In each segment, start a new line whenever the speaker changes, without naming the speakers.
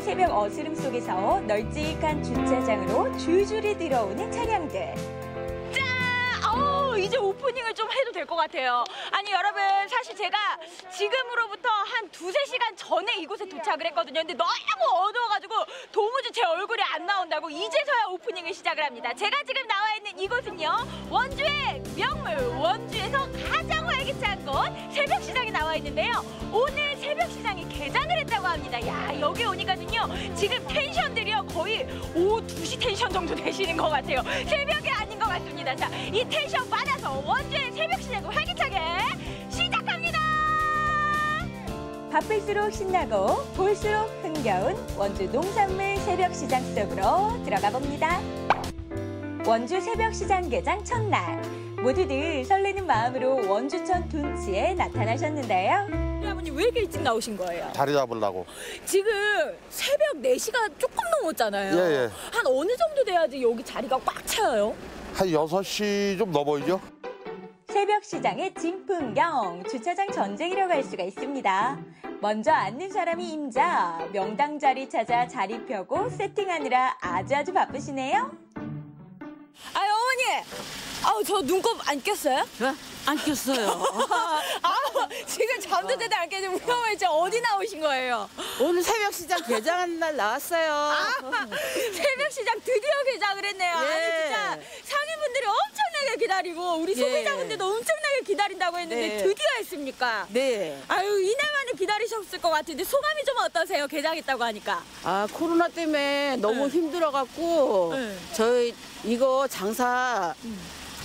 새벽 어스름 속에서 널찍한 주차장으로 줄줄이 들어오는 차량들.
이제 오프닝을 좀 해도 될 것 같아요. 아니 여러분, 사실 제가 지금으로부터 한 2~3시간 전에 이곳에 도착을 했거든요. 근데 너무 어두워가지고 도무지 제 얼굴이 안 나온다고 이제서야 오프닝을 시작을 합니다. 제가 지금 나와 있는 이곳은요, 원주의 명물, 원주에서 가장 활기찬 곳 새벽시장에 나와 있는데요. 오늘 새벽시장이 개장을 했다고 합니다. 야, 여기 오니까는요, 지금 텐션들이요 거의 오후 2시 텐션 정도 되시는 것 같아요. 새벽이 아닌 것 같습니다. 자, 이 텐션 받아서 원주의 새벽시장을 활기차게 시작합니다.
바쁠수록 신나고 볼수록 흥겨운 원주 농산물 새벽시장 속으로 들어가 봅니다. 원주 새벽시장 개장 첫날, 모두들 설레는 마음으로 원주천 둔치에 나타나셨는데요.
우리 아버님 왜 이렇게 일찍 나오신 거예요?
자리 잡으려고.
지금 새벽 4시가 조금 넘었잖아요.
예.
한 어느 정도 돼야지 여기 자리가 꽉 차요?
한 6시 좀 넘어이죠?
새벽시장의 진풍경, 주차장 전쟁이라고 할 수가 있습니다. 먼저 앉는 사람이 임자, 명당 자리 찾아 자리 펴고 세팅하느라 아주 바쁘시네요.
아유, 어머니! 저 눈곱 안 꼈어요?
네? 안 꼈어요.
지금 잠도 제대로 안 깨지고 우리 어머니 지금 어디 나오신 거예요?
오늘 새벽시장 개장하는 날 나왔어요.
새벽시장 드디어 개장을 했네요.
예.
아니 진짜 상인분들이 엄청나게 기다리고 우리 소비자분들도 엄청나게 기다린다고 했는데
네.
드디어 했습니까?
네.
아유, 이날만에 기다리셨을 것 같은데 소감이 좀 어떠세요? 개장했다고 하니까.
코로나 때문에 너무 힘들어갖고
네.
저희 이거 장사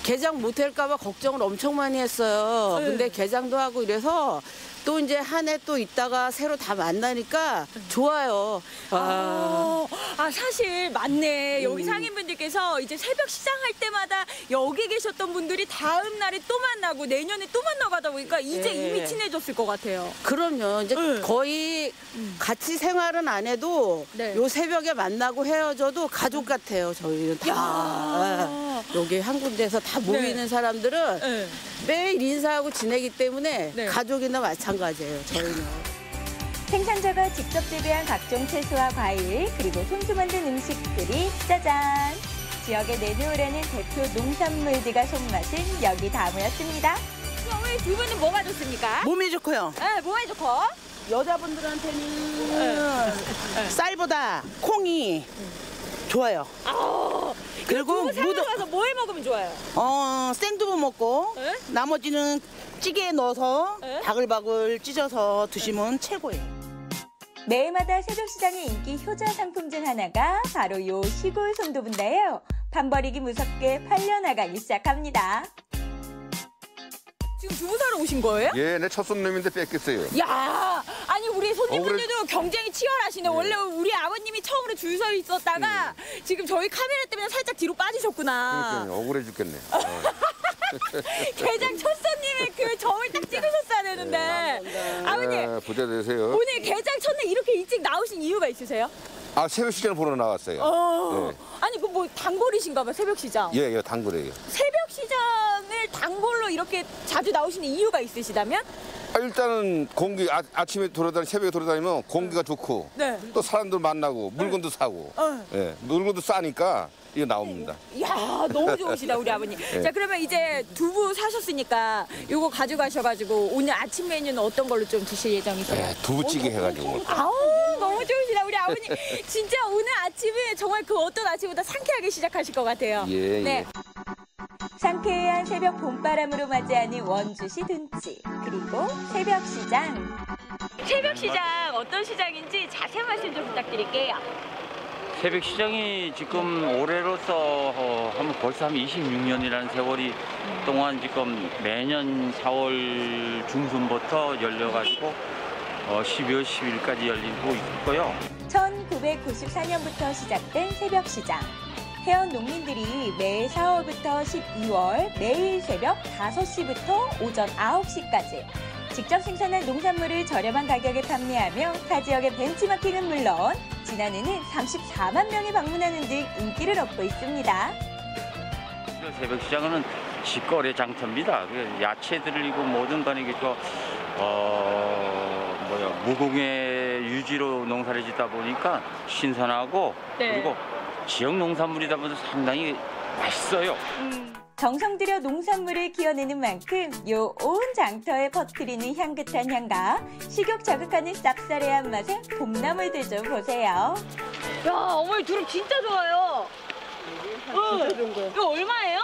개장 못할까봐 걱정을 엄청 많이 했어요.
네.
근데 개장도 하고 이래서 또 이제 한 해 또 있다가 새로 다 만나니까 좋아요.
사실 맞네. 여기 상인분들께서 이제 새벽 시장 할 때마다 여기 계셨던 분들이 다음 날에 또 만나고 내년에 또 만나가다 보니까 이제
네.
이미 친해졌을 것 같아요.
그럼요. 이제
네.
거의 같이 생활은 안 해도
네.
요 새벽에 만나고 헤어져도 가족 같아요. 저희는 다. 여기 한 군데서 다 모이는 사람들은
네.
매일 인사하고 지내기 때문에
네.
가족이나 마찬가지예요. 저희는.
생산자가 직접 재배한 각종 채소와 과일, 그리고 손수 만든 음식들이 짜잔! 지역에 내놓으려는 대표 농산물들과 손맛은 여기 다 모였습니다.
어머니 두 분은 뭐가 좋습니까?
몸이 좋고요.
네, 뭐가 좋고?
여자분들한테는 쌀보다 콩이 좋아요. 그리고
두부 사러 가서 뭐 해 먹으면 좋아요?
생두부 먹고
네?
나머지는 찌개에 넣어서
네?
바글바글 찢어서 드시면 최고예요.
매일마다 새벽시장의 인기 효자 상품 중 하나가 바로 요 시골 손두부인데요. 판버리기 무섭게 팔려나가기 시작합니다.
지금 두부 사러 오신 거예요?
예, 내 첫 손님인데 뺏겼어요.
야, 아니 우리 손님분들도 경쟁이 치열하시네. 원래 우리 아버님이 처음으로 줄 서 있었다가 지금 저희 카메라 때문에 살짝 뒤로 빠지셨구나.
그러니까 억울해 죽겠네.
개장 첫 손님의 그 점을 딱 찍으셨어야 되는데. 아버님,
부자 되세요.
오늘 개장 첫날 이렇게 일찍 나오신 이유가 있으세요?
새벽 시장 보러 나왔어요. 네.
아니 그 뭐 단골이신가 봐요, 새벽 시장.
예, 단골이에요.
새벽 시장을 단골로 이렇게 자주 나오시는 이유가 있으시다면?
일단은 공기 아침에 새벽에 돌아다니면 공기가 좋고
네.
또 사람들 만나고 물건도 사고 예, 물건도 싸니까 이거 나옵니다.
이야, 너무 좋으시다 우리 아버님. 자, 그러면 이제 두부 사셨으니까 요거 가져가셔가지고 오늘 아침 메뉴는 어떤 걸로 좀 드실 예정이세요?
예, 두부찌개 해가지고.
아우, 너무 좋으시다 우리 아버님. 진짜 오늘 아침에 정말 그 어떤 아침보다 상쾌하게 시작하실 것 같아요.
예,
네.
예.
상쾌한 새벽 봄바람으로 맞이하는 원주시 둔치, 그리고 새벽시장.
새벽 시장 어떤 시장인지 자세한 말씀 좀 부탁드릴게요.
새벽 시장이 지금 올해로서 하면 벌써 한 26년이라는 세월이 동안 지금 매년 4월 중순부터 열려가지고 12월 10일까지 열리고 있고요.
1994년부터 시작된 새벽시장. 해원 농민들이 매 4월부터 12월 매일 새벽 5시부터 오전 9시까지 직접 생산한 농산물을 저렴한 가격에 판매하며 타 지역의 벤치마킹은 물론 지난해는 34만 명이 방문하는 등 인기를 얻고 있습니다.
새벽 시장은 직거래 장터입니다. 야채들이고 모든 간에 무공해 유지로 농사를 짓다 보니까 신선하고
네.
그리고 지역 농산물이다 보니까 상당히 맛있어요.
정성 들여 농산물을 키워내는 만큼 요 온 장터에 퍼뜨리는 향긋한 향과 식욕 자극하는 쌉싸래한 맛의 봄나물들 좀 보세요.
야, 어머니 두릅 진짜 좋아요.
진짜 좋은 거예요.
이거 얼마예요?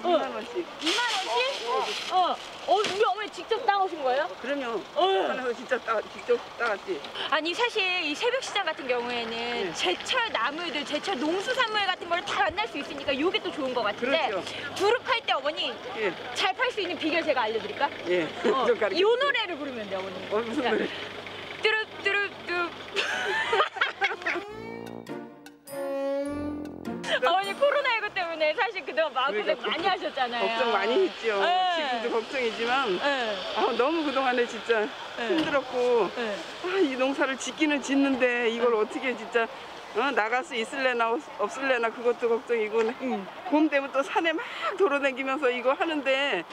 2만 원씩.
2만 원씩? 우리 어머니 직접 따오신 거예요?
그럼요. 하나도 직접 따갔지.
아니 사실 이 새벽시장 같은 경우에는 제철 나물들, 제철 농수산물 같은 걸 다 만날 수 있으니까 이게 또 좋은 것 같은데
그렇죠.
두릅 팔 때 어머니
예.
잘 팔 수 있는 비결 제가 알려드릴까?
예. 좀 가르쳐.
이 노래를 부르면 돼 어머니.
무슨 노래?
뚜릅 뚜릅 뚜. 어머니 코로나19 때문에 사실 그동안 마음고생
그러니까
많이 하셨잖아요.
걱정 많이 했죠.
네.
지금도 걱정이지만
네.
너무 그동안에 진짜 힘들었고
네.
이 농사를 짓기는 짓는데 이걸 어떻게 진짜 나갈 수 있을래나 없을래나 그것도 걱정이고 봄 되면 또 산에 막 돌아다니면서 이거 하는데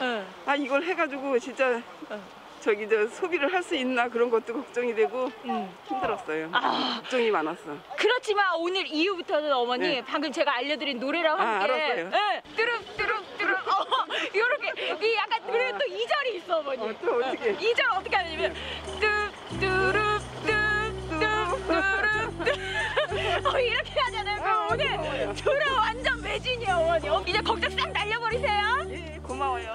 이걸 해가지고 진짜 저기 소비를 할 수 있나 그런 것도 걱정이 되고 힘들었어요. 걱정이 많았어.
그렇지만 오늘 이후부터는 어머니
네.
방금 제가 알려드린 노래랑 함께
알았어요.
네. 뚜릅 뚜릅 뚜릅 요렇게 이 약간 노래 또 2절이 있어 어머니.
또 어떻게?
2절 어떻게 하냐면 뚜릅 뚜릅 뚜릅 뚜릅 이렇게 하잖아요. 그럼 오늘 저랑 완전 매진이에요 어머니. 이제 걱정 싹 날려버리세요.
예, 고마워요.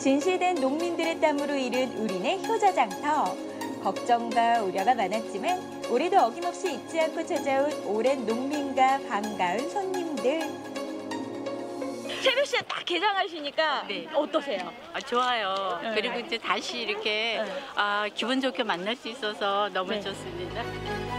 진실된 농민들의 땀으로 이룬 우리네 효자장터. 걱정과 우려가 많았지만 올해도 어김없이 잊지 않고 찾아온 오랜 농민과 반가운 손님들.
새벽 시장 딱 개장하시니까
네.
어떠세요?
좋아요.
네.
그리고 이제 다시 이렇게
네.
기분 좋게 만날 수 있어서 너무
네.
좋습니다.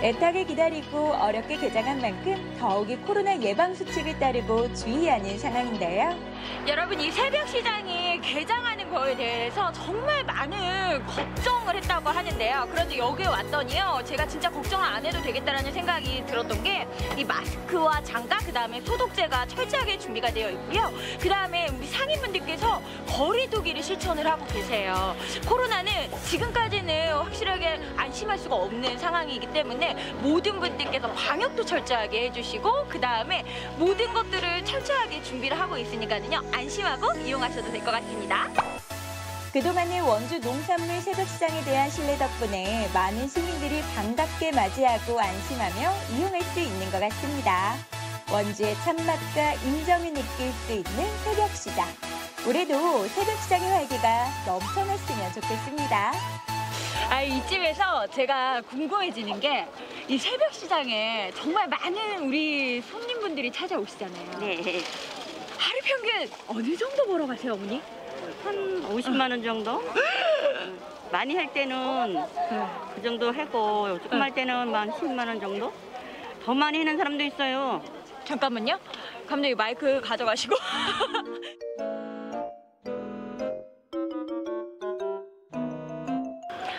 애타게 기다리고 어렵게 개장한 만큼 더욱이 코로나 예방 수칙을 따르고 주의하는 상황인데요.
여러분 이 새벽 시장이 개장하는 거에 대해서 정말 많은 걱정을 했다고 하는데요. 그런데 여기에 왔더니요. 제가 진짜 걱정을 안 해도 되겠다라는 생각이 들었던 게 이 마스크와 장갑 그다음에 소독제가 철저하게 준비가 되어 있고요. 그다음에 우리 상인분들께서 거리 두기를 실천을 하고 계세요. 코로나는 지금까지는 확실하게 안심할 수가 없는 상황이기 때문에 모든 분들께서 방역도 철저하게 해주시고 그다음에 모든 것들을 철저하게 준비를 하고 있으니까요. 안심하고 이용하셔도 될 것 같습니다.
그동안의 원주 농산물 새벽시장에 대한 신뢰 덕분에 많은 시민들이 반갑게 맞이하고 안심하며 이용할 수 있는 것 같습니다. 원주의 참맛과 인정을 느낄 수 있는 새벽시장. 올해도 새벽시장의 활기가 넘쳐났으면 좋겠습니다.
이쯤에서 제가 궁금해지는 게 이 새벽 시장에 정말 많은 우리 손님분들이 찾아오시잖아요.
네,
하루 평균 어느 정도 벌어 가세요, 어머니?
한 50만 원 정도? 많이 할 때는 그 정도 하고 조금 할 때는 한 10만 원 정도? 더 많이 하는 사람도 있어요.
잠깐만요. 감독님 마이크 가져가시고.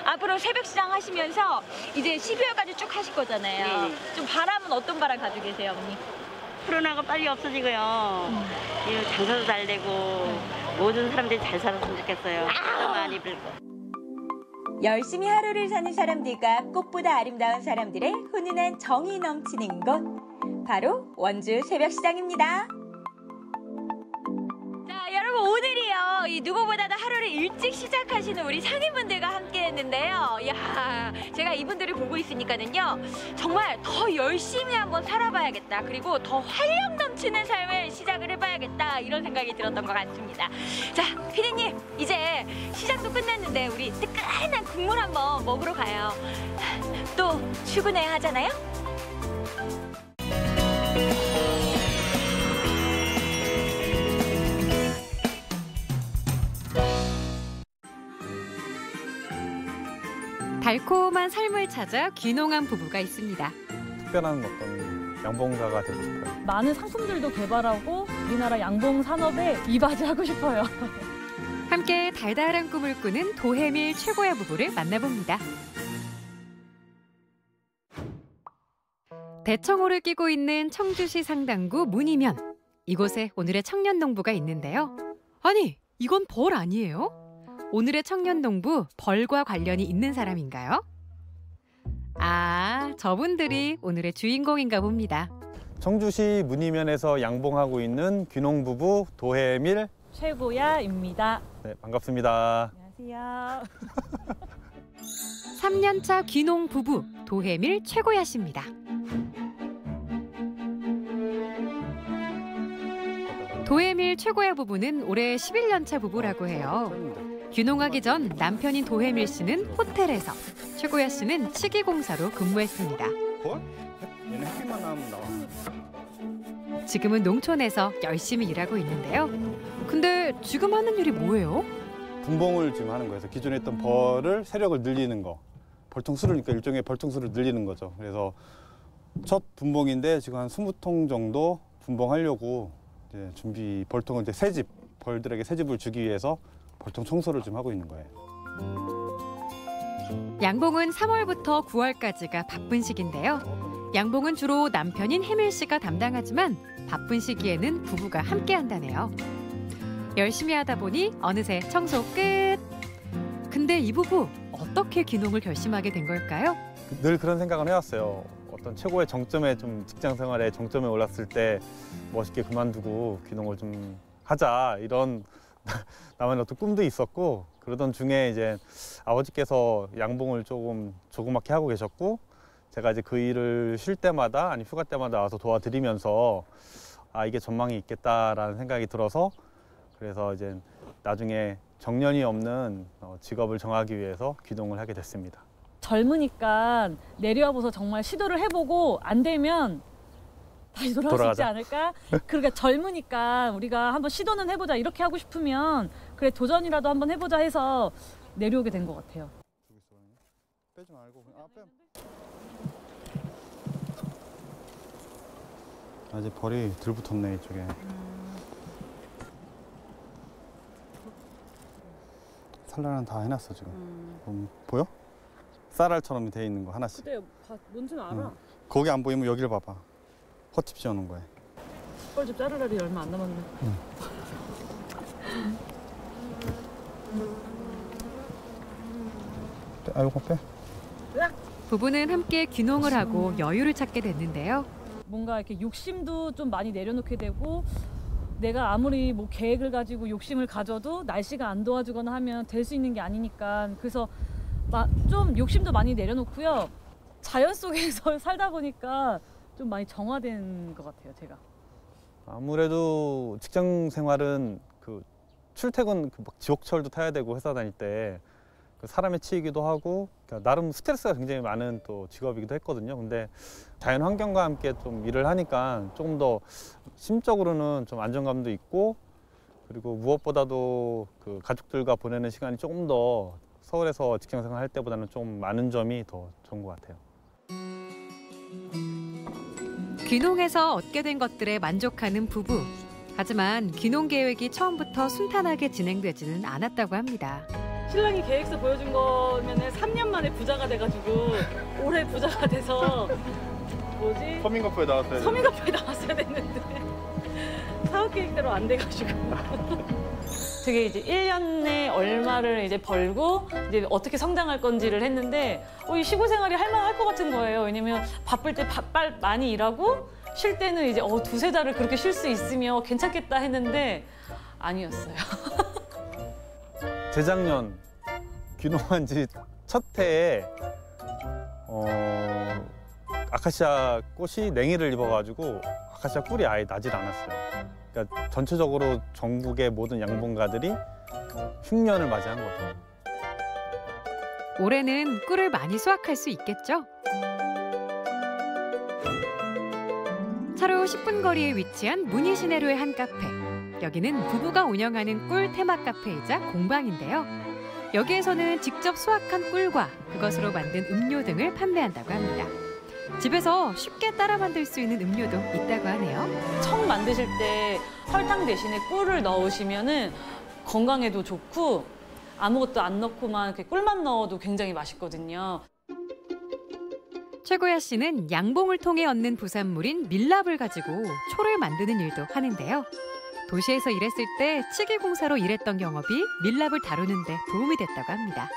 앞으로 새벽 시장 하시면서 이제 12월까지 쭉 하실 거잖아요.
네.
좀 바람은 어떤 바람 가지고 계세요, 어머니?
코로나가 빨리 없어지고요. 이 장사도 잘 되고 모든 사람들이 잘 살았으면 좋겠어요. 더 많이 불고.
열심히 하루를 사는 사람들과 꽃보다 아름다운 사람들의 훈훈한 정이 넘치는 곳. 바로 원주 새벽시장입니다.
자, 여러분 오늘이요. 이 누구보다도 하루를 일찍 시작하시는 우리 상인분들과 함께 했는데요. 야, 제가 이분들을 보고 있으니까는요. 정말 더 열심히 한번 살아봐야겠다. 그리고 더 활력 넘치는 삶을 시작을 해봐야겠다. 이런 생각이 들었던 것 같습니다. 자, 피디님 이제 시작도 끝났는데 우리 뜨끈한 국물 한번 먹으러 가요. 또 출근해야 하잖아요.
달콤한 삶을 찾아 귀농한 부부가 있습니다.
특별한 어떤 양봉가가 되고 싶어요.
많은 상품들도 개발하고 우리나라 양봉 산업에 이바지하고 싶어요.
함께 달달한 꿈을 꾸는 도해밀 최고야 부부를 만나봅니다. 대청호를 끼고 있는 청주시 상당구 문이면. 이곳에 오늘의 청년 농부가 있는데요. 아니, 이건 벌 아니에요? 오늘의 청년 농부 벌과 관련이 있는 사람인가요? 아, 저분들이 오늘의 주인공인가 봅니다.
청주시 문의면에서 양봉하고 있는 귀농부부 도혜밀
최고야입니다.
네, 반갑습니다.
안녕하세요.
3년차 귀농 부부 도혜밀 최고야 씨입니다. 도혜밀 최고야 부부는 올해 11년차 부부라고 해요. 귀농하기 전 남편인 도혜밀 씨는 호텔에서, 최고야 씨는 치기공사로 근무했습니다.
얘는 햇빛만 나오면 나와.
지금은 농촌에서 열심히 일하고 있는데요. 근데 지금 하는 일이 뭐예요?
분봉을 지금 하는 거예요. 그래서 기존에 있던 벌을 세력을 늘리는 거. 벌통 수르니까 일종의 벌통 수를 늘리는 거죠. 그래서 첫 분봉인데 지금 한 20통 정도 분봉하려고 이제 준비, 벌통은 이제 새집, 벌들에게 새집을 주기 위해서 벌통 청소를 좀 하고 있는 거예요.
양봉은 3월부터 9월까지가 바쁜 시기인데요. 양봉은 주로 남편인 혜밀 씨가 담당하지만 바쁜 시기에는 부부가 함께 한다네요. 열심히 하다 보니 어느새 청소 끝. 근데 이 부부 어떻게 귀농을 결심하게 된 걸까요?
늘 그런 생각을 해왔어요. 어떤 최고의 정점에 좀 직장 생활의 정점에 올랐을 때 멋있게 그만두고 귀농을 좀 하자, 이런 나만의 어떤 꿈도 있었고, 그러던 중에 이제 아버지께서 양봉을 조그맣게 하고 계셨고, 제가 이제 그 일을 쉴 때마다 아니 휴가 때마다 와서 도와드리면서 아, 이게 전망이 있겠다라는 생각이 들어서, 그래서 이제 나중에 정년이 없는 직업을 정하기 위해서 귀농을 하게 됐습니다.
젊으니까 내려와보서 정말 시도를 해보고 안 되면 다시 돌아올 수 있지 않을까? 그러니까 젊으니까 우리가 한번 시도는 해보자, 이렇게 하고 싶으면 그래 도전이라도 한번 해보자 해서 내려오게 된 것 같아요.
빼지 말고 아직 벌이 덜 붙었네 이쪽에. 산란은 다 해놨어 지금. 보여? 쌀알처럼 돼 있는 거 하나씩.
그래, 뭔지는 알아.
거기 안 보이면 여기를 봐봐. 헛집 지어놓은 거야.
뻘집 자를 날이 얼마 안 남았네.
아이고 빼.
부부는 함께 귀농을 하고 여유를 찾게 됐는데요.
뭔가 이렇게 욕심도 좀 많이 내려놓게 되고, 내가 아무리 뭐 계획을 가지고 욕심을 가져도 날씨가 안 도와주거나 하면 될 수 있는 게 아니니까, 그래서 좀 욕심도 많이 내려놓고요. 자연 속에서 살다 보니까 좀 많이 정화된 것 같아요, 제가.
아무래도 직장 생활은 그 출퇴근 막 지옥철도 타야 되고 회사 다닐 때 그 사람에 치이기도 하고, 그러니까 나름 스트레스가 굉장히 많은 또 직업이기도 했거든요. 근데 자연 환경과 함께 좀 일을 하니까 조금 더 심적으로는 좀 안정감도 있고, 그리고 무엇보다도 그 가족들과 보내는 시간이 조금 더 서울에서 직장 생활 할 때보다는 좀 많은 점이 더 좋은 것 같아요.
귀농해서 얻게 된 것들에 만족하는 부부. 하지만 귀농 계획이 처음부터 순탄하게 진행되지는 않았다고 합니다.
신랑이 계획서 보여준 거면 3년 만에 부자가 돼가지고 올해 부자가 돼서 뭐지?
서민거포에 나왔어야
서민거포에 나왔어야 됐는데 사업 계획대로 안 돼가지고 되게 이제 1년에 얼마를 이제 벌고 이제 어떻게 성장할 건지를 했는데 이 시골 생활이 할만할 것 같은 거예요. 왜냐면 바쁠 때 바빨 많이 일하고 쉴 때는 이제 두세 달을 그렇게 쉴 수 있으면 괜찮겠다 했는데 아니었어요.
재작년 귀농한 지 첫 해에 아카시아 꽃이 냉이를 입어가지고 아카시아 꿀이 아예 나질 않았어요. 그러니까 전체적으로 전국의 모든 양봉가들이 흉년을 맞이한 거죠.
올해는 꿀을 많이 수확할 수 있겠죠? 차로 10분 거리에 위치한 문희시내로의 한 카페. 여기는 부부가 운영하는 꿀 테마 카페이자 공방인데요. 여기에서는 직접 수확한 꿀과 그것으로 만든 음료 등을 판매한다고 합니다. 집에서 쉽게 따라 만들 수 있는 음료도 있다고 하네요.
처음 만드실 때 설탕 대신에 꿀을 넣으시면은 건강에도 좋고 아무것도 안 넣고만 이렇게 꿀만 넣어도 굉장히 맛있거든요.
최고야 씨는 양봉을 통해 얻는 부산물인 밀랍을 가지고 초를 만드는 일도 하는데요. 도시에서 일했을 때 치기 공사로 일했던 경험이 밀랍을 다루는 데 도움이 됐다고 합니다.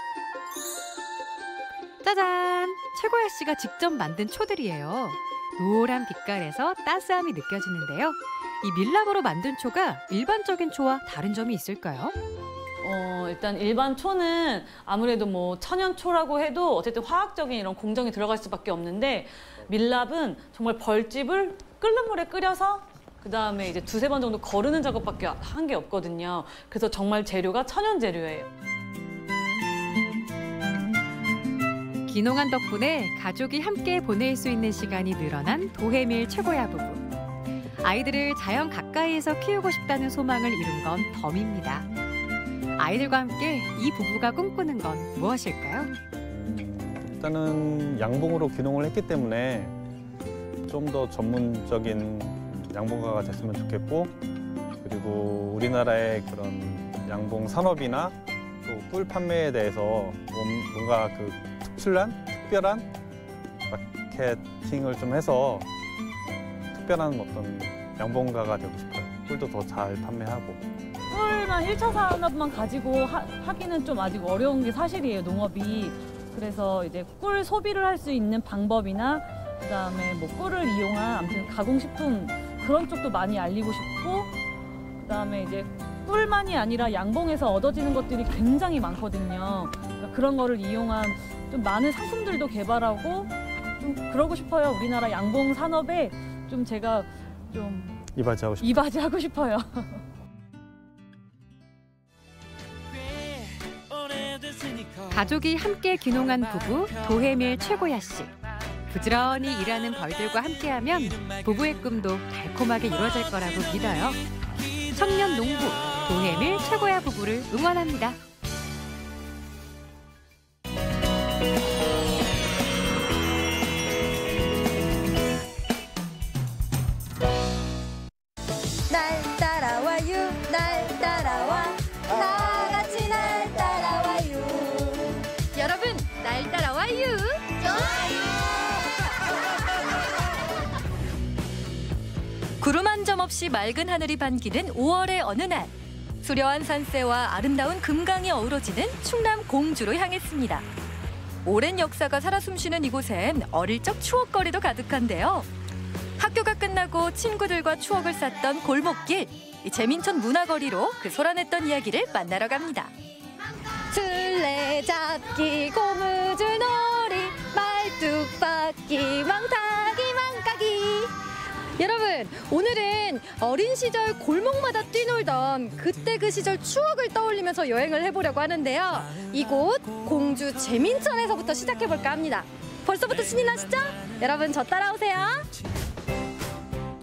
짜잔! 최고야 씨가 직접 만든 초들이에요. 노란 빛깔에서 따스함이 느껴지는데요. 이 밀랍으로 만든 초가 일반적인 초와 다른 점이 있을까요?
일단 일반 초는 아무래도 뭐 천연초라고 해도 어쨌든 화학적인 이런 공정이 들어갈 수밖에 없는데 밀랍은 정말 벌집을 끓는 물에 끓여서 그다음에 이제 2-3번 정도 거르는 작업밖에 한 게 없거든요. 그래서 정말 재료가 천연 재료예요.
귀농한 덕분에 가족이 함께 보낼 수 있는 시간이 늘어난 도해밀 최고야 부부. 아이들을 자연 가까이에서 키우고 싶다는 소망을 이룬 건 덤입니다. 아이들과 함께 이 부부가 꿈꾸는 건 무엇일까요?
일단은 양봉으로 귀농을 했기 때문에 좀 더 전문적인 양봉가가 됐으면 좋겠고, 그리고 우리나라의 그런 양봉 산업이나 또 꿀 판매에 대해서 뭔가 그 특별한 마케팅을 좀 해서 특별한 어떤 양봉가가 되고 싶어요. 꿀도 더 잘 판매하고.
꿀만 1차 산업만 가지고 하기는 좀 아직 어려운 게 사실이에요, 농업이. 그래서 이제 꿀 소비를 할 수 있는 방법이나 그다음에 뭐 꿀을 이용한 아무튼 가공식품 그런 쪽도 많이 알리고 싶고, 그다음에 이제 꿀만이 아니라 양봉에서 얻어지는 것들이 굉장히 많거든요. 그러니까 그런 거를 이용한 좀 많은 상품들도 개발하고 좀 그러고 싶어요. 우리나라 양봉 산업에 좀 제가 좀 이바지하고 싶어요.
가족이 함께 귀농한 부부 도해밀 최고야 씨. 부지런히 일하는 벌들과 함께하면 부부의 꿈도 달콤하게 이루어질 거라고 믿어요. 청년 농부 도해밀 최고야 부부를 응원합니다.
날 따라와요, 날 따라와, 다 같이 날 따라와요. 여러분, 날 따라와요. 좋아요.
구름 한 점 없이 맑은 하늘이 반기는 5월의 어느 날, 수려한 산세와 아름다운 금강이 어우러지는 충남 공주로 향했습니다. 오랜 역사가 살아 숨쉬는 이곳엔 어릴 적 추억거리도 가득한데요. 학교가 끝나고 친구들과 추억을 쌓던 골목길, 재민천 문화거리로 그 소란했던 이야기를 만나러 갑니다.
술래잡기, 고무줄놀이, 말뚝박기, 망타기, 망까기. 여러분, 오늘은 어린 시절 골목마다 뛰놀던 그때 그 시절 추억을 떠올리면서 여행을 해보려고 하는데요. 이곳 공주 재민천에서부터 시작해볼까 합니다. 벌써부터 신이 나시죠? 여러분, 저 따라오세요.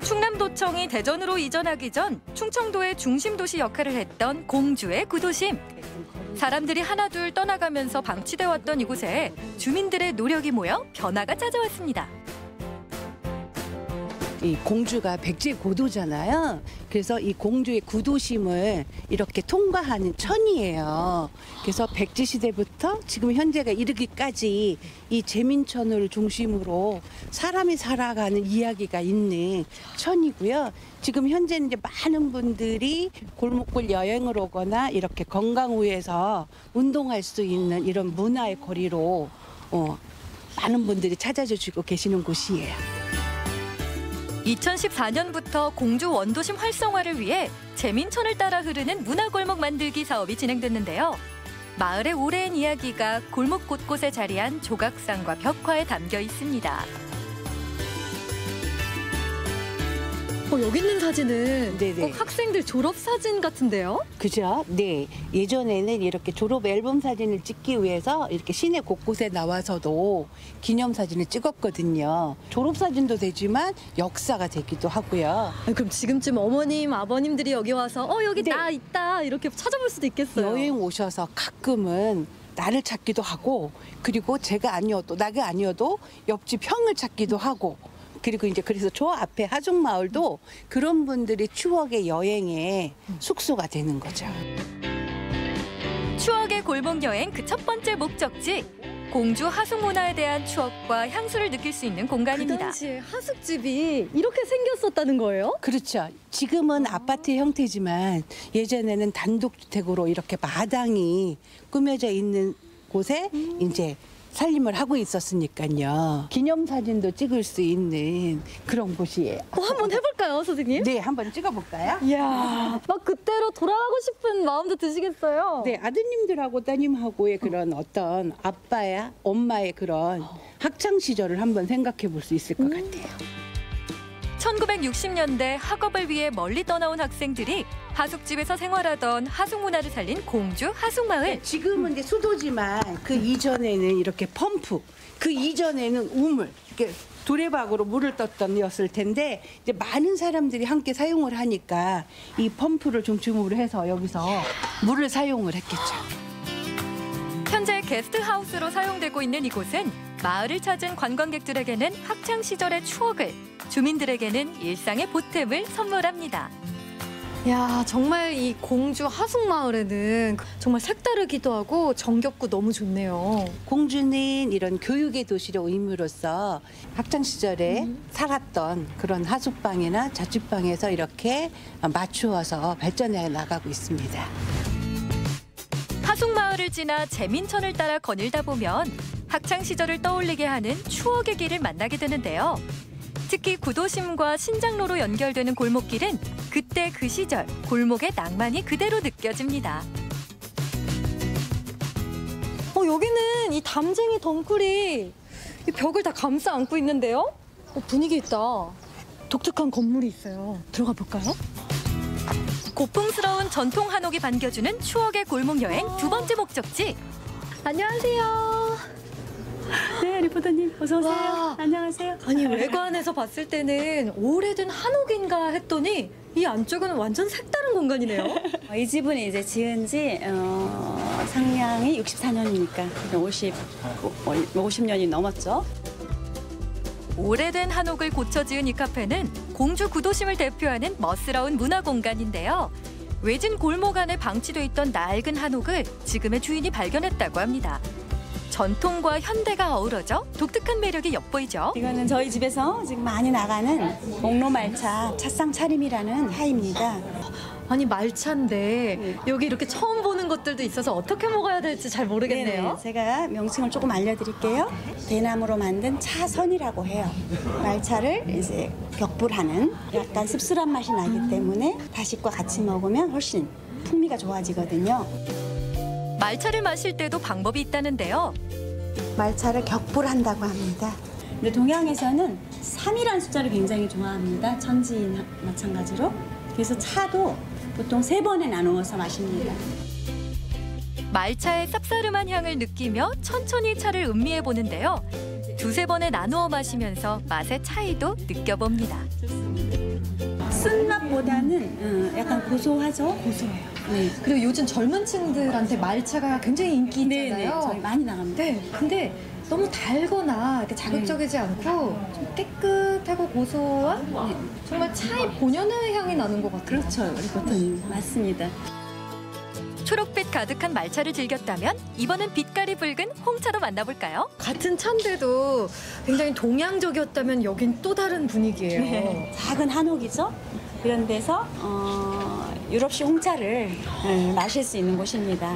충남도청이 대전으로 이전하기 전 충청도의 중심 도시 역할을 했던 공주의 구도심. 사람들이 하나둘 떠나가면서 방치돼 왔던 이곳에 주민들의 노력이 모여 변화가 찾아왔습니다.
이 공주가 백제 고도잖아요. 그래서 이 공주의 구도심을 이렇게 통과하는 천이에요. 그래서 백제 시대부터 지금 현재가 이르기까지 이 재민천을 중심으로 사람이 살아가는 이야기가 있는 천이고요. 지금 현재는 이제 많은 분들이 골목골 여행을 오거나 이렇게 건강우에서 운동할 수 있는 이런 문화의 거리로 많은 분들이 찾아주시고 계시는 곳이에요.
2014년부터 공주 원도심 활성화를 위해 재민천을 따라 흐르는 문화골목 만들기 사업이 진행됐는데요. 마을의 오랜 이야기가 골목 곳곳에 자리한 조각상과 벽화에 담겨 있습니다.
여기 있는 사진은
네네.
꼭 학생들 졸업 사진 같은데요?
그죠? 네. 예전에는 이렇게 졸업 앨범 사진을 찍기 위해서 이렇게 시내 곳곳에 나와서도 기념사진을 찍었거든요. 졸업 사진도 되지만 역사가 되기도 하고요.
그럼 지금쯤 어머님, 아버님들이 여기 와서 여기 나 있다 이렇게 찾아볼 수도 있겠어요.
여행 오셔서 가끔은 나를 찾기도 하고, 그리고 제가 아니어도 나가 아니어도 옆집 형을 찾기도 하고, 그리고 이제 그래서 저 앞에 하중마을도 그런 분들이 추억의 여행의 숙소가 되는 거죠.
추억의 골목 여행 그 첫 번째 목적지, 공주 하숙 문화에 대한 추억과 향수를 느낄 수 있는
그
공간입니다.
당시에 하숙집이 이렇게 생겼었다는 거예요?
그렇죠. 지금은 아파트 형태지만 예전에는 단독주택으로 이렇게 마당이 꾸며져 있는 곳에 이제 살림을 하고 있었으니까요. 기념사진도 찍을 수 있는 그런 곳이에요.
한번 해볼까요, 선생님?
네, 한번 찍어볼까요?
이야, 막 그때로 돌아가고 싶은 마음도 드시겠어요?
네, 아드님들하고 따님하고의 그런 어떤 아빠야, 엄마의 그런 학창 시절을 한번 생각해 볼 수 있을 것 같아요.
1960년대 학업을 위해 멀리 떠나온 학생들이 하숙집에서 생활하던 하숙 문화를 살린 공주 하숙마을.
지금은 이제 수도지만 그 이전에는 이렇게 펌프, 그 이전에는 우물, 이렇게 두레박으로 물을 떴던 텐데 이제 많은 사람들이 함께 사용을 하니까 이 펌프를 중심으로 해서 여기서 물을 사용을 했겠죠.
현재 게스트하우스로 사용되고 있는 이곳은 마을을 찾은 관광객들에게는 학창 시절의 추억을, 주민들에게는 일상의 보탬을 선물합니다.
야, 정말 이 공주 하숙마을에는 정말 색다르기도 하고 정겹고 너무 좋네요.
공주는 이런 교육의 도시로 의무로서 학창 시절에 살았던 그런 하숙방이나 자취방에서 이렇게 맞추어서 발전해 나가고 있습니다.
하숙마을을 지나 재민천을 따라 거닐다 보면 학창 시절을 떠올리게 하는 추억의 길을 만나게 되는데요. 특히 구도심과 신장로로 연결되는 골목길은 그때 그 시절 골목의 낭만이 그대로 느껴집니다.
여기는 이 담쟁이 덩굴이 이 벽을 다 감싸 안고 있는데요. 분위기 있다. 독특한 건물이 있어요. 들어가 볼까요?
고풍스러운 전통 한옥이 반겨주는 추억의 골목 여행 두 번째 목적지.
안녕하세요.
네, 리포터님 어서 오세요.
와.
안녕하세요.
아니, 외관에서 봤을 때는 오래된 한옥인가 했더니 이 안쪽은 완전 색다른 공간이네요.
이 집은 이제 지은 지 상량이 64년이니까 50년이 넘었죠.
오래된 한옥을 고쳐 지은 이 카페는 공주 구도심을 대표하는 멋스러운 문화 공간인데요. 외진 골목 안에 방치돼 있던 낡은 한옥을 지금의 주인이 발견했다고 합니다. 전통과 현대가 어우러져 독특한 매력이 엿보이죠.
이거는 저희 집에서 지금 많이 나가는 목로말차 찻상 차림이라는 하입니다.
아니, 말차인데 여기 이렇게 처음 보는 것들도 있어서 어떻게 먹어야 될지 잘 모르겠네요.
네네, 제가 명칭을 조금 알려드릴게요. 대나무로 만든 차선이라고 해요. 말차를 이제 격불하는 약간 씁쓸한 맛이 나기 때문에 다식과 같이 먹으면 훨씬 풍미가 좋아지거든요.
말차를 마실 때도 방법이 있다는데요.
말차를 격불한다고 합니다. 근데 동양에서는 3이라는 숫자를 굉장히 좋아합니다. 천지인 마찬가지로. 그래서 차도 보통 3번에 나누어서 마십니다.
말차의 쌉싸름한 향을 느끼며 천천히 차를 음미해 보는데요. 두세 번에 나누어 마시면서 맛의 차이도 느껴봅니다.
쓴맛보다는 약간 고소하죠? 고소해요. 네.
그리고 요즘 젊은 층들한테 말차가 굉장히 인기 있잖아요.
네네, 저희 많이 나갑니다.
네, 근데 너무 달거나 이렇게 자극적이지 않고 좀 깨끗하고 고소한 정말 차의 본연의 향이 나는 것 같아요.
그렇죠, 리포터님. 맞습니다.
초록빛 가득한 말차를 즐겼다면 이번엔 빛깔이 붉은 홍차도 만나볼까요?
같은 차인데도 굉장히 동양적이었다면 여긴 또 다른 분위기예요.
네. 작은 한옥이죠. 이런 데서 유럽식 홍차를 마실 수 있는 곳입니다.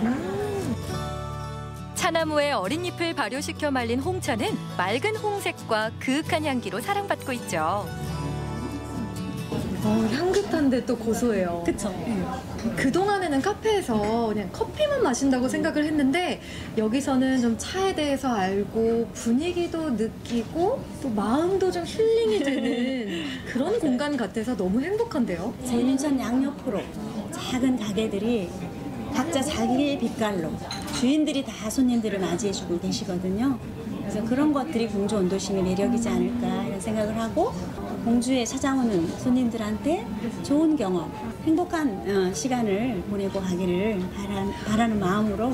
차나무에 어린 잎을 발효시켜 말린 홍차는 맑은 홍색과 그윽한 향기로 사랑받고 있죠.
향긋한데 또 고소해요.
그쵸?
그동안에는 카페에서 그냥 커피만 마신다고 생각을 했는데 여기서는 좀 차에 대해서 알고 분위기도 느끼고 또 마음도 좀 힐링이 되는 그런 공간 같아서 너무 행복한데요.
재민천 양옆으로 작은 가게들이 각자 자기의 빛깔로 주인들이 다 손님들을 맞이해주고 계시거든요. 그래서 그런 것들이 공주 온도심의 매력이지 않을까 이런 생각을 하고 공주에 찾아오는 손님들한테 좋은 경험, 행복한 시간을 보내고 가기를 바라는 마음으로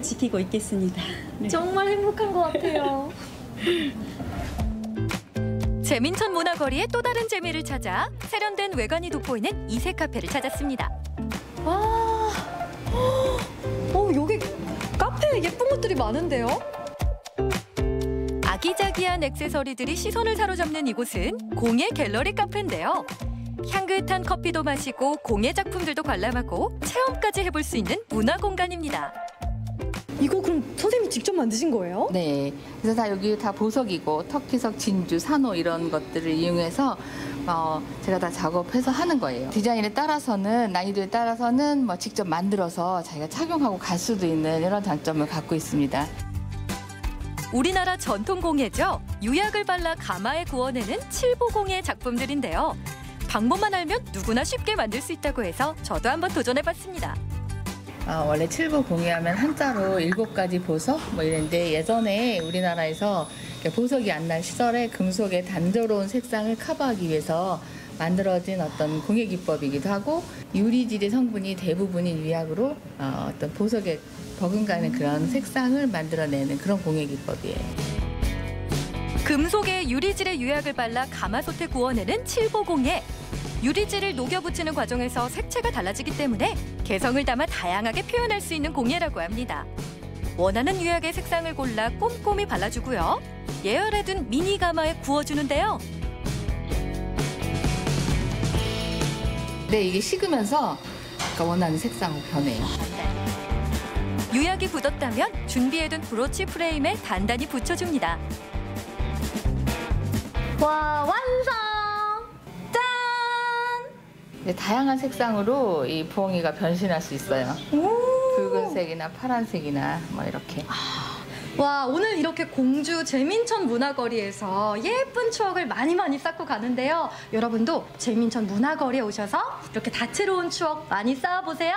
지키고 있겠습니다. 네.
정말 행복한 것 같아요.
재민천 문화거리의 또 다른 재미를 찾아 세련된 외관이 돋보이는 이색 카페를 찾았습니다.
여기 카페에 예쁜 것들이 많은데요?
아기자기한 액세서리들이 시선을 사로잡는 이곳은 공예 갤러리 카페인데요. 향긋한 커피도 마시고 공예 작품들도 관람하고 체험까지 해볼 수 있는 문화 공간입니다.
이거 그럼 선생님이 직접 만드신 거예요?
네. 그래서 다 여기 다 보석이고 터키석, 진주, 산호 이런 것들을 이용해서 제가 다 작업해서 하는 거예요. 디자인에 따라서는 난이도에 따라서는 뭐 직접 만들어서 자기가 착용하고 갈 수도 있는 이런 장점을 갖고 있습니다.
우리나라 전통 공예죠. 유약을 발라 가마에 구워내는 칠보공예 작품들인데요. 방법만 알면 누구나 쉽게 만들 수 있다고 해서 저도 한번 도전해봤습니다.
원래 칠보 공예하면 한자로 7가지 보석 뭐 이랬는데 예전에 우리나라에서 보석이 안 난 시절에 금속의 단조로운 색상을 커버하기 위해서 만들어진 어떤 공예 기법이기도 하고 유리질의 성분이 대부분이 유약으로 어떤 보석에 버금가는 그런 색상을 만들어내는 그런 공예 기법이에요.
금속에 유리질의 유약을 발라 가마솥에 구워내는 칠보공예. 유리질을 녹여 붙이는 과정에서 색채가 달라지기 때문에 개성을 담아 다양하게 표현할 수 있는 공예라고 합니다. 원하는 유약의 색상을 골라 꼼꼼히 발라주고요. 예열해둔 미니 가마에 구워주는데요.
네, 이게 식으면서 원하는 색상으로 변해요.
유약이 굳었다면 준비해둔 브로치 프레임에 단단히 붙여줍니다.
와, 완성! 짠!
네, 다양한 색상으로 이 부엉이가 변신할 수 있어요. 붉은색이나 파란색이나 뭐 이렇게.
와, 오늘 이렇게 공주 재민천 문화거리에서 예쁜 추억을 많이 쌓고 가는데요. 여러분도 재민천 문화거리에 오셔서 이렇게 다채로운 추억 많이 쌓아보세요.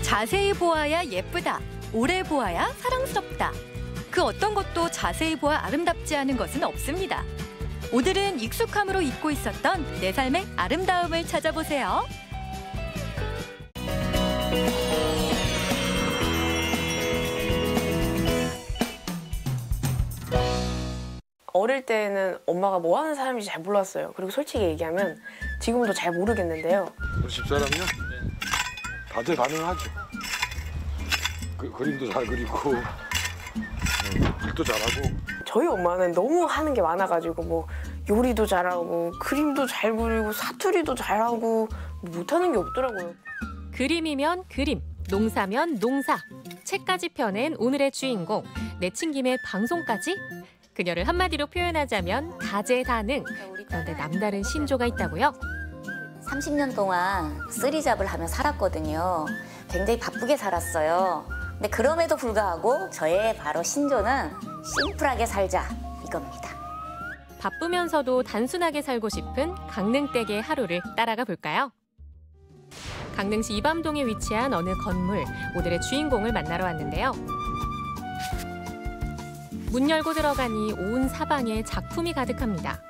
자세히 보아야 예쁘다. 오래 보아야 사랑스럽다. 그 어떤 것도 자세히 보아 아름답지 않은 것은 없습니다. 오늘은 익숙함으로 잊고 있었던 내 삶의 아름다움을 찾아보세요.
어릴 때는 엄마가 뭐 하는 사람인지 잘 몰랐어요. 그리고 솔직히 얘기하면 지금도 잘 모르겠는데요.
우리 집사람이요? 다들 가능하죠. 그림도 잘 그리고 일도 잘하고.
저희 엄마는 너무 하는 게 많아가지고 뭐 요리도 잘하고 그림도 잘 그리고 사투리도 잘하고 못하는 게 없더라고요.
그림이면 그림, 농사면 농사. 책까지 펴낸 오늘의 주인공, 내친김의 방송까지. 그녀를 한마디로 표현하자면 다재다능. 그런데 남다른 신조가 있다고요?
30년 동안 쓰리잡을 하며 살았거든요. 굉장히 바쁘게 살았어요. 근데 그럼에도 불구하고 저의 바로 신조는 심플하게 살자 이겁니다.
바쁘면서도 단순하게 살고 싶은 강릉댁의 하루를 따라가 볼까요? 강릉시 이밤동에 위치한 어느 건물, 오늘의 주인공을 만나러 왔는데요. 문 열고 들어가니 온 사방에 작품이 가득합니다.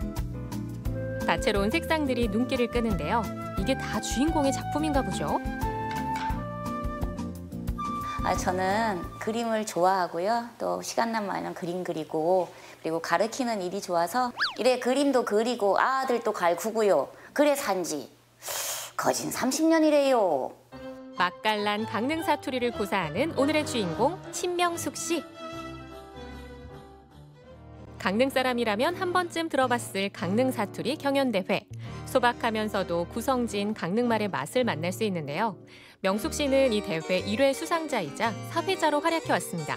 다채로운 색상들이 눈길을 끄는데요. 이게 다 주인공의 작품인가 보죠?
저는 그림을 좋아하고요. 또 시간 나면 그림 그리고 그리고 가르치는 일이 좋아서 이래 그림도 그리고 아들도 갈구고요. 그래 산지 거진 30년이래요.
맛깔난 강릉 사투리를 구사하는 오늘의 주인공 신명숙 씨. 강릉 사람이라면 한 번쯤 들어봤을 강릉 사투리 경연대회. 소박하면서도 구성진 강릉말의 맛을 만날 수 있는데요. 명숙 씨는 이 대회 1회 수상자이자 사회자로 활약해왔습니다.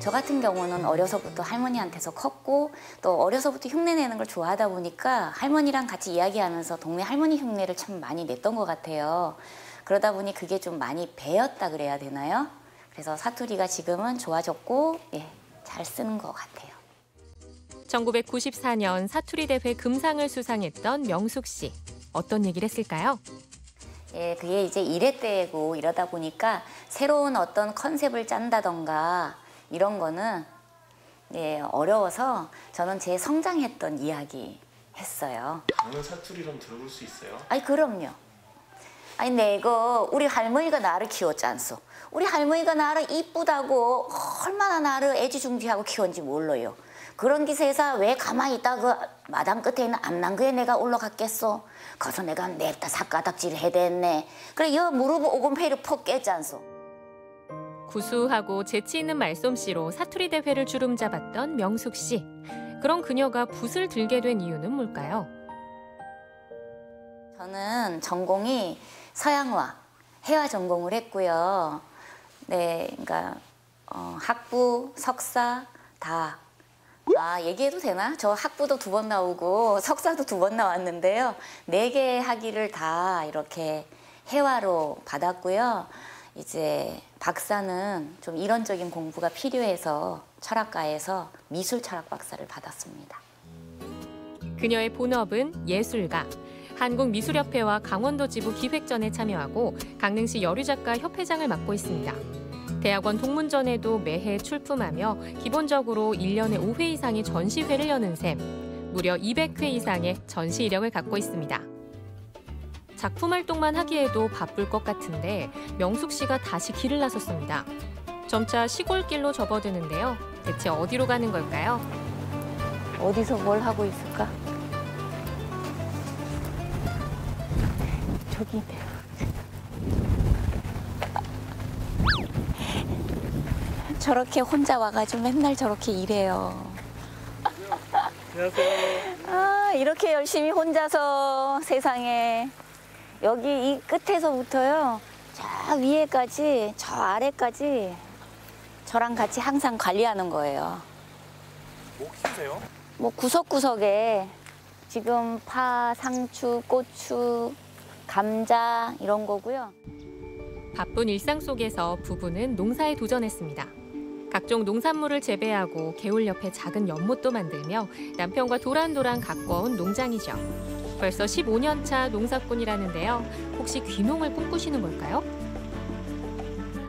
저 같은 경우는 어려서부터 할머니한테서 컸고 또 어려서부터 흉내내는 걸 좋아하다 보니까 할머니랑 같이 이야기하면서 동네 할머니 흉내를 참 많이 냈던 것 같아요. 그러다 보니 그게 좀 많이 배었다 그래야 되나요? 그래서 사투리가 지금은 좋아졌고 잘 쓰는 것 같아요.
1994년 사투리 대회 금상을 수상했던 명숙 씨. 어떤 얘기를 했을까요?
그게 이제 1회 때고 이러다 보니까 새로운 어떤 컨셉을 짠다던가 이런 거는 어려워서 저는 제 성장했던 이야기 했어요.
강릉 사투리 좀 들어볼 수 있어요?
아니 그럼요. 아니 내가 우리 할머니가 나를 키웠지 않소. 우리 할머니가 나를 이쁘다고 얼마나 나를 애지중지하고 키웠는지 몰라요. 그런 기세에서 왜 가만히 있다 그 마당 끝에 있는 암랑그에 내가 올라갔겠어. 거기서 내가 냅다 삿가닥질을 해야 됐네. 그래 여 무릎 오금페이를 퍽 깼지 않소.
구수하고 재치 있는 말솜씨로 사투리 대회를 주름잡았던 명숙 씨. 그런 그녀가 붓을 들게 된 이유는 뭘까요?
저는 전공이 서양화, 해화 전공을 했고요. 네, 그러니까 학부, 석사 다. 얘기해도 되나? 저 학부도 2번 나오고 석사도 2번 나왔는데요. 4개 학위를 다 이렇게 해화로 받았고요. 이제 박사는 좀 이론적인 공부가 필요해서 철학과에서 미술 철학 박사를 받았습니다.
그녀의 본업은 예술가. 한국미술협회와 강원도 지부 기획전에 참여하고 강릉시 여류작가 협회장을 맡고 있습니다. 대학원 동문전에도 매해 출품하며 기본적으로 1년에 5회 이상의 전시회를 여는 셈, 무려 200회 이상의 전시 이력을 갖고 있습니다. 작품 활동만 하기에도 바쁠 것 같은데 명숙 씨가 다시 길을 나섰습니다. 점차 시골길로 접어드는데요. 대체 어디로 가는 걸까요?
어디서 뭘 하고 있을까? 저기 있네요. 저렇게 혼자 와가지고 맨날 저렇게 일해요.
안녕하세요.
이렇게 열심히 혼자서 세상에 여기 이 끝에서부터요 저 위에까지 저 아래까지 저랑 같이 항상 관리하는 거예요.
뭐 키우세요?
뭐 구석구석에 지금 파, 상추, 고추, 감자 이런 거고요.
바쁜 일상 속에서 부부는 농사에 도전했습니다. 각종 농산물을 재배하고 개울 옆에 작은 연못도 만들며 남편과 도란도란 가꿔온 농장이죠. 벌써 15년 차 농사꾼이라는데요. 혹시 귀농을 꿈꾸시는 걸까요?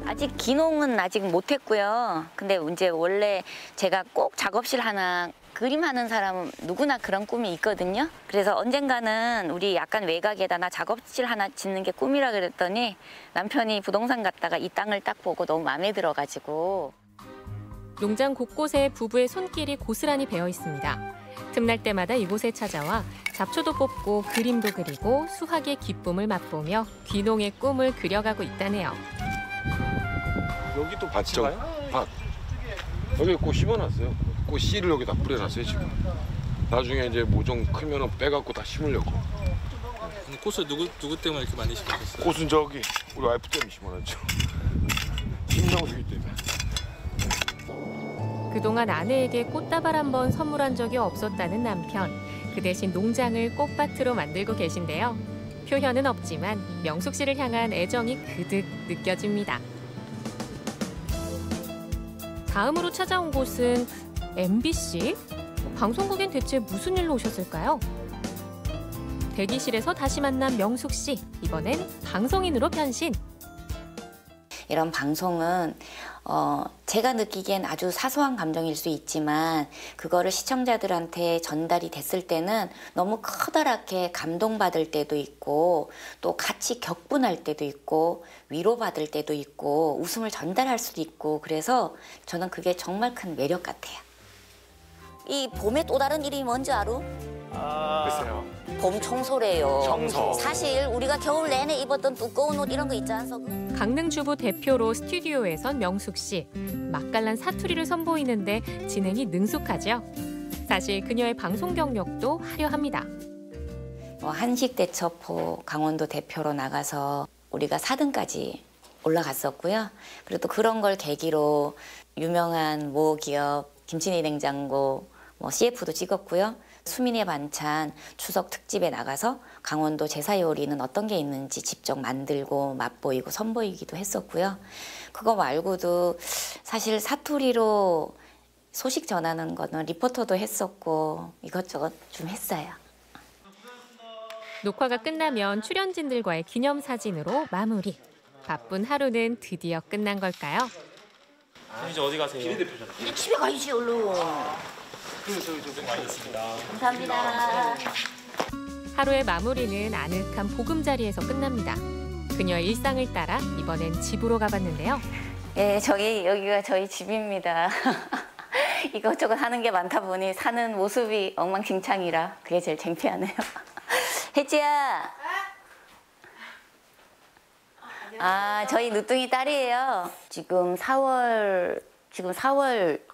아직 귀농은 아직 못했고요. 근데 이제 원래 제가 꼭 작업실 하나 그림하는 사람은 누구나 그런 꿈이 있거든요. 그래서 언젠가는 우리 약간 외곽에다 나 작업실 하나 짓는 게 꿈이라 그랬더니 남편이 부동산 갔다가 이 땅을 딱 보고 너무 마음에 들어가지고.
농장 곳곳에 부부의 손길이 고스란히 배어 있습니다. 틈날 때마다 이곳에 찾아와 잡초도 뽑고 그림도 그리고 수확의 기쁨을 맛보며 귀농의 꿈을 그려가고 있다네요.
여기 또 밭인가요? 밭. 여기 꽃 심어놨어요. 꽃 씨를 여기다 뿌려놨어요 지금. 나중에 이제 모종 크면은 빼갖고 다 심으려고.
꽃을 누구 때문에 이렇게 많이 심으셨어요?
꽃은 저기 우리 와이프 때문에 심어놨죠. 심명수기 때문에.
그동안 아내에게 꽃다발 한 번 선물한 적이 없었다는 남편. 그 대신 농장을 꽃밭으로 만들고 계신데요. 표현은 없지만 명숙 씨를 향한 애정이 그득 느껴집니다. 다음으로 찾아온 곳은 MBC? 방송국엔 대체 무슨 일로 오셨을까요? 대기실에서 다시 만난 명숙 씨. 이번엔 방송인으로 변신.
이런 방송은 제가 느끼기엔 아주 사소한 감정일 수 있지만 그거를 시청자들한테 전달이 됐을 때는 너무 커다랗게 감동받을 때도 있고 또 같이 격분할 때도 있고 위로받을 때도 있고 웃음을 전달할 수도 있고 그래서 저는 그게 정말 큰 매력 같아요. 이 봄의 또 다른 이름이 뭔지 알아?
글쎄요.
봄 청소래요.
청소.
사실 우리가 겨울 내내 입었던 두꺼운 옷 이런 거 있지 않소?
강릉 주부 대표로 스튜디오에 선 명숙 씨. 맛깔난 사투리를 선보이는데 진행이 능숙하죠. 사실 그녀의 방송 경력도 화려합니다.
한식대첩호 강원도 대표로 나가서 우리가 4등까지 올라갔었고요. 그리고 또 그런 걸 계기로 유명한 모 기업 김치니 냉장고 CF도 찍었고요. 수민의 반찬 추석 특집에 나가서 강원도 제사 요리는 어떤 게 있는지 직접 만들고 맛보이고 선보이기도 했었고요. 그거 말고도 사실 사투리로 소식 전하는 거는 리포터도 했었고 이것저것 좀 했어요.
녹화가 끝나면 출연진들과의 기념사진으로 마무리. 바쁜 하루는 드디어 끝난 걸까요?
이제 어디 가세요?
집에 가야지 얼른.
저기 많이 있습니다.
감사합니다.
하루의 마무리는 아늑한 보금자리에서 끝납니다. 그녀의 일상을 따라 이번엔 집으로 가봤는데요.
예, 여기가 저희 집입니다. 이것저것 하는 게 많다 보니 사는 모습이 엉망진창이라 그게 제일 창피하네요. 혜지야. 아, 저희 늦둥이 딸이에요. 지금 4월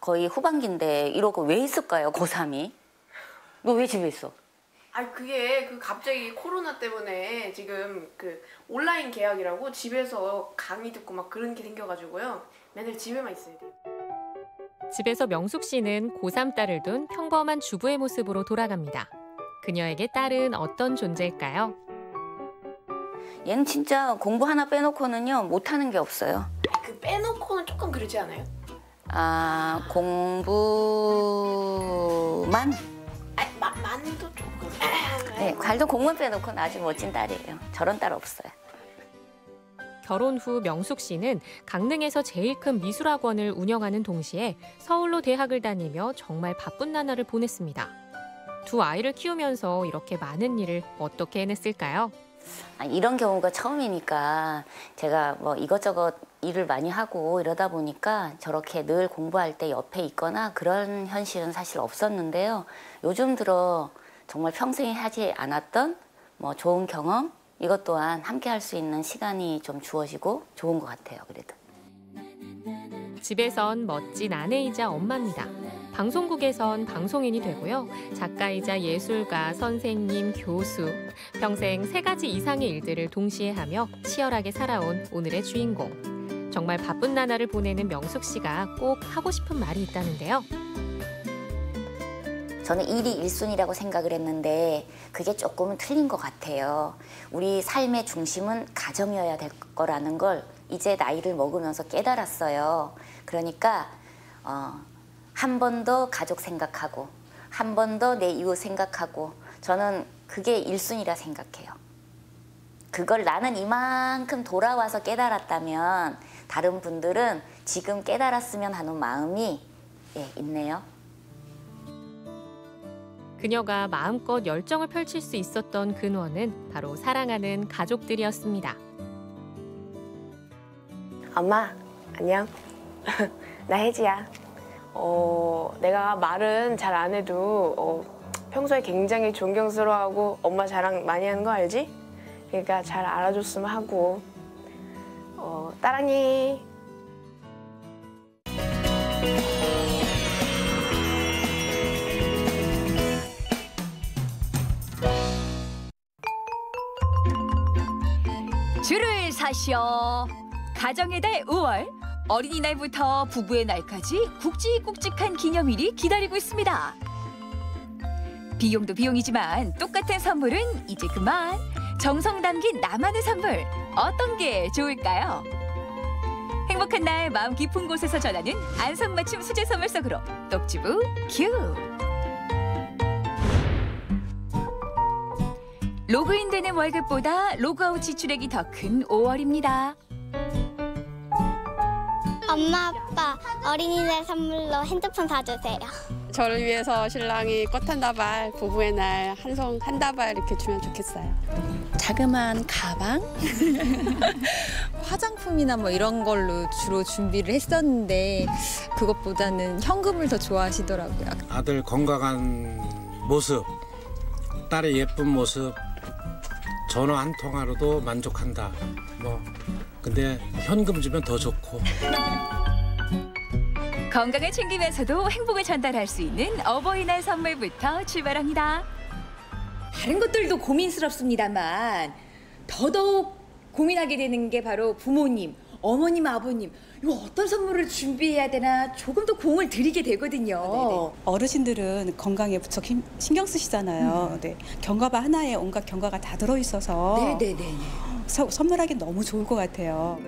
거의 후반기인데 이러고 왜 있을까요, 고3이? 너 왜 집에 있어?
아, 그게 갑자기 코로나 때문에 지금 온라인 계약이라고 집에서 강의 듣고 막 그런 게 생겨가지고요. 맨날 집에만 있어야 돼요.
집에서 명숙 씨는 고3 딸을 둔 평범한 주부의 모습으로 돌아갑니다. 그녀에게 딸은 어떤 존재일까요?
얘는 진짜 공부 하나 빼놓고는요, 못하는 게 없어요.
빼놓고는 조금 그러지 않아요?
아, 공부만?
만도 조금.
네, 관도 공부만 빼놓고는 아주 멋진 딸이에요. 저런 딸 없어요.
결혼 후 명숙 씨는 강릉에서 제일 큰 미술학원을 운영하는 동시에 서울로 대학을 다니며 정말 바쁜 나날을 보냈습니다. 두 아이를 키우면서 이렇게 많은 일을 어떻게 해냈을까요?
이런 경우가 처음이니까 제가 뭐 이것저것 일을 많이 하고 이러다 보니까 저렇게 늘 공부할 때 옆에 있거나 그런 현실은 사실 없었는데요. 요즘 들어 정말 평생에 하지 않았던 뭐 좋은 경험, 이것 또한 함께 할 수 있는 시간이 좀 주어지고 좋은 것 같아요, 그래도.
집에선 멋진 아내이자 엄마입니다. 방송국에선 방송인이 되고요. 작가이자 예술가, 선생님, 교수. 평생 3가지 이상의 일들을 동시에 하며 치열하게 살아온 오늘의 주인공. 정말 바쁜 나날을 보내는 명숙 씨가 꼭 하고 싶은 말이 있다는데요.
저는 일이 1순위라고 생각을 했는데 그게 조금은 틀린 것 같아요. 우리 삶의 중심은 가정이어야 될 거라는 걸 이제 나이를 먹으면서 깨달았어요. 그러니까 한 번 더 가족 생각하고 한 번 더 내 이웃 생각하고 저는 그게 1순위라 생각해요. 그걸 나는 이만큼 돌아와서 깨달았다면 다른 분들은 지금 깨달았으면 하는 마음이 있네요.
그녀가 마음껏 열정을 펼칠 수 있었던 근원은 바로 사랑하는 가족들이었습니다.
엄마, 안녕. 나 혜지야. 내가 말은 잘 안 해도 평소에 굉장히 존경스러워하고 엄마 자랑 많이 하는 거 알지? 그러니까 잘 알아줬으면 하고. 따랑이.
줄을 사시오. 가정의 달 5월, 어린이날부터 부부의 날까지 굵직굵직한 기념일이 기다리고 있습니다. 비용도 비용이지만 똑같은 선물은 이제 그만. 정성 담긴 나만의 선물, 어떤 게 좋을까요? 행복한 날 마음 깊은 곳에서 전하는 안성맞춤 수제 선물 속으로 똑주부 큐. 로그인되는 월급보다 로그아웃 지출액이 더 큰 5월입니다.
엄마, 아빠 어린이날 선물로 핸드폰 사주세요.
저를 위해서 신랑이 꽃 한 다발, 부부의 날 한 다발 이렇게 주면 좋겠어요.
자그마한 가방? 화장품이나 뭐 이런 걸로 주로 준비를 했었는데 그것보다는 현금을 더 좋아하시더라고요.
아들 건강한 모습, 딸의 예쁜 모습, 전화 한 통화로도 만족한다. 근데 현금 주면 더 좋고.
건강을 챙기면서도 행복을 전달할 수 있는 어버이날 선물부터 출발합니다.
다른 것들도 고민스럽습니다만 더더욱 고민하게 되는 게 바로 부모님, 어머님, 아버님 이거 어떤 선물을 준비해야 되나 조금 더 공을 들이게 되거든요.
어르신들은 건강에 무척 신경 쓰시잖아요. 네. 견과바 하나에 온갖 견과가 다 들어있어서 선물하기 너무 좋을 것 같아요.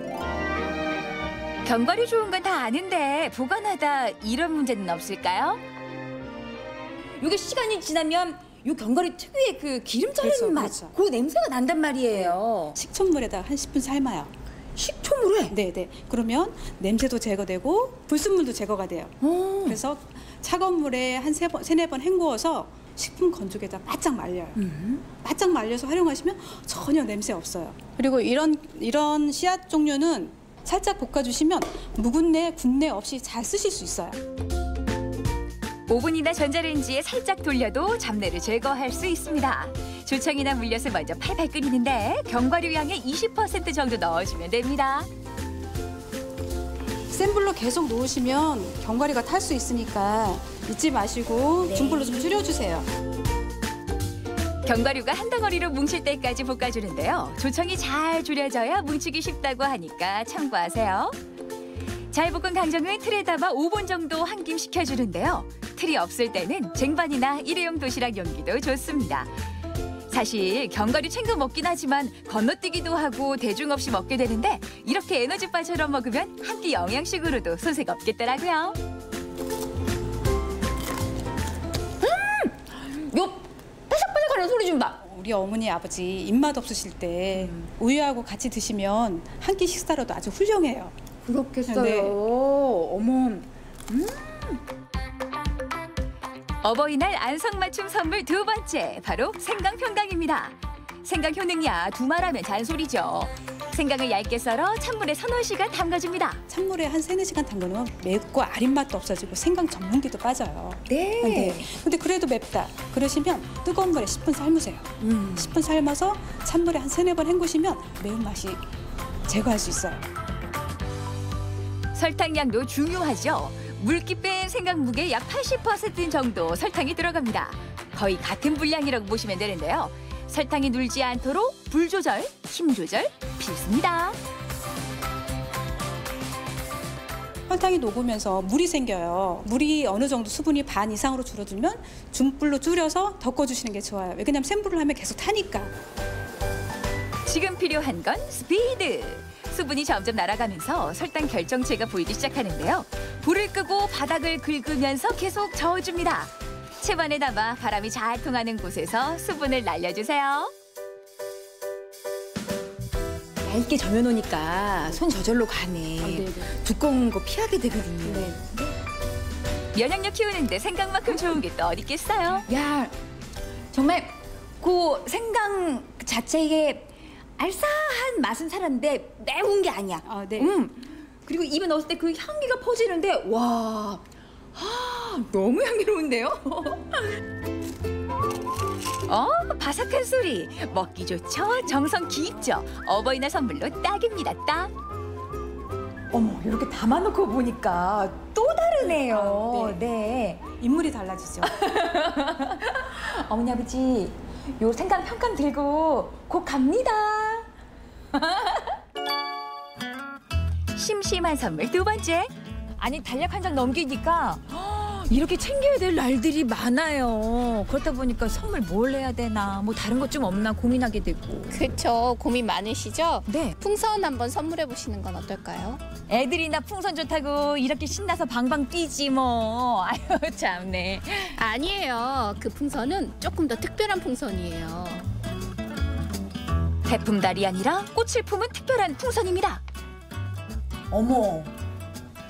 견과류 좋은 건 다 아는데 보관하다 이런 문제는 없을까요?
이게 시간이 지나면 이 견과류 특유의 그 기름 자르는 맛, 그 냄새가 난단 말이에요.
식초물에다 한 10분 삶아요.
식초물에?
네네. 그러면 냄새도 제거되고 불순물도 제거가 돼요. 그래서 차가운 물에 한 3-4번 헹구어서 식품 건조기에다 바짝 말려요. 바짝 말려서 활용하시면 전혀 냄새 없어요. 그리고 이런 씨앗 종류는 살짝 볶아주시면 묵은내, 군내 없이 잘 쓰실 수 있어요.
오븐이나 전자레인지에 살짝 돌려도 잡내를 제거할 수 있습니다. 조청이나 물엿을 먼저 팔팔 끓이는데 견과류 양의 20% 정도 넣어주면 됩니다.
센 불로 계속 놓으시면 견과류가 탈 수 있으니까 잊지 마시고 중불로 좀 줄여주세요.
견과류가 한 덩어리로 뭉칠 때까지 볶아주는데요. 조청이 잘 졸여져야 뭉치기 쉽다고 하니까 참고하세요. 잘 볶은 강정은 틀에 담아 5분 정도 한 김 식혀주는데요. 틀이 없을 때는 쟁반이나 일회용 도시락 용기도 좋습니다. 사실 견과류 챙겨 먹긴 하지만 건너뛰기도 하고 대중 없이 먹게 되는데 이렇게 에너지바처럼 먹으면 한 끼 영양식으로도 손색 없겠더라고요.
요 바삭바삭하는 소리 좀 봐. 우리 어머니 아버지 입맛 없으실 때 우유하고 같이 드시면 한 끼 식사로도 아주 훌륭해요.
그렇겠어요.
네.
어머.
어버이날 안성맞춤 선물 두 번째, 바로 생강평강입니다. 생강 효능야 두말하면 잔소리죠. 생강을 얇게 썰어 찬물에 서너 시간 담가줍니다.
찬물에 한 3-4시간 담그면 맵고 아린 맛도 없어지고 생강 전분기도 빠져요.
네.
근데 그래도 맵다. 그러시면 뜨거운 물에 10분 삶으세요. 10분 삶아서 찬물에 한 3-4번 헹구시면 매운맛이 제거할 수 있어요.
설탕량도 중요하죠. 물기 뺀 생강 무게 약 80% 정도 설탕이 들어갑니다. 거의 같은 분량이라고 보시면 되는데요. 설탕이 눌지 않도록 불 조절, 힘 조절 필수입니다.
설탕이 녹으면서 물이 생겨요. 물이 어느 정도 수분이 반 이상으로 줄어들면 중불로 줄여서 덮어주시는 게 좋아요. 왜냐면 센 불을 하면 계속 타니까.
지금 필요한 건 스피드. 수분이 점점 날아가면서 설탕 결정체가 보이기 시작하는데요. 불을 끄고 바닥을 긁으면서 계속 저어줍니다. 채반에 담아 바람이 잘 통하는 곳에서 수분을 날려주세요.
얇게 저며놓으니까 손 저절로 가네. 두꺼운 거 피하게 되거든요.
면역력 키우는데 생강만큼 좋은 게 또 어디 있겠어요?
야, 정말 그 생강 자체에 알싸한 맛은 살았는데 매운 게 아니야. 그리고 입에 넣었을 때 그 향기가 퍼지는데 와, 너무 향기로운데요?
바삭한 소리. 먹기 좋죠? 정성 깊죠? 어버이날 선물로 딱입니다, 딱.
어머, 이렇게 담아놓고 보니까 또 다르네요. 네.
인물이 달라지죠.
어머니 아버지, 요 생강 평강 들고 곧 갑니다.
심심한 선물 두 번째.
아니, 달력 한 장 넘기니까 이렇게 챙겨야 될 날들이 많아요. 그렇다 보니까 선물 뭘 해야 되나, 뭐 다른 것 좀 없나 고민하게 되고.
그렇죠. 고민 많으시죠?
네.
풍선 한번 선물해 보시는 건 어떨까요?
애들이나 풍선 좋다고 이렇게 신나서 방방 뛰지 뭐. 아유, 참네.
아니에요. 그 풍선은 조금 더 특별한 풍선이에요.
태풍달이 아니라 꽃을 품은 특별한 풍선입니다.
어머,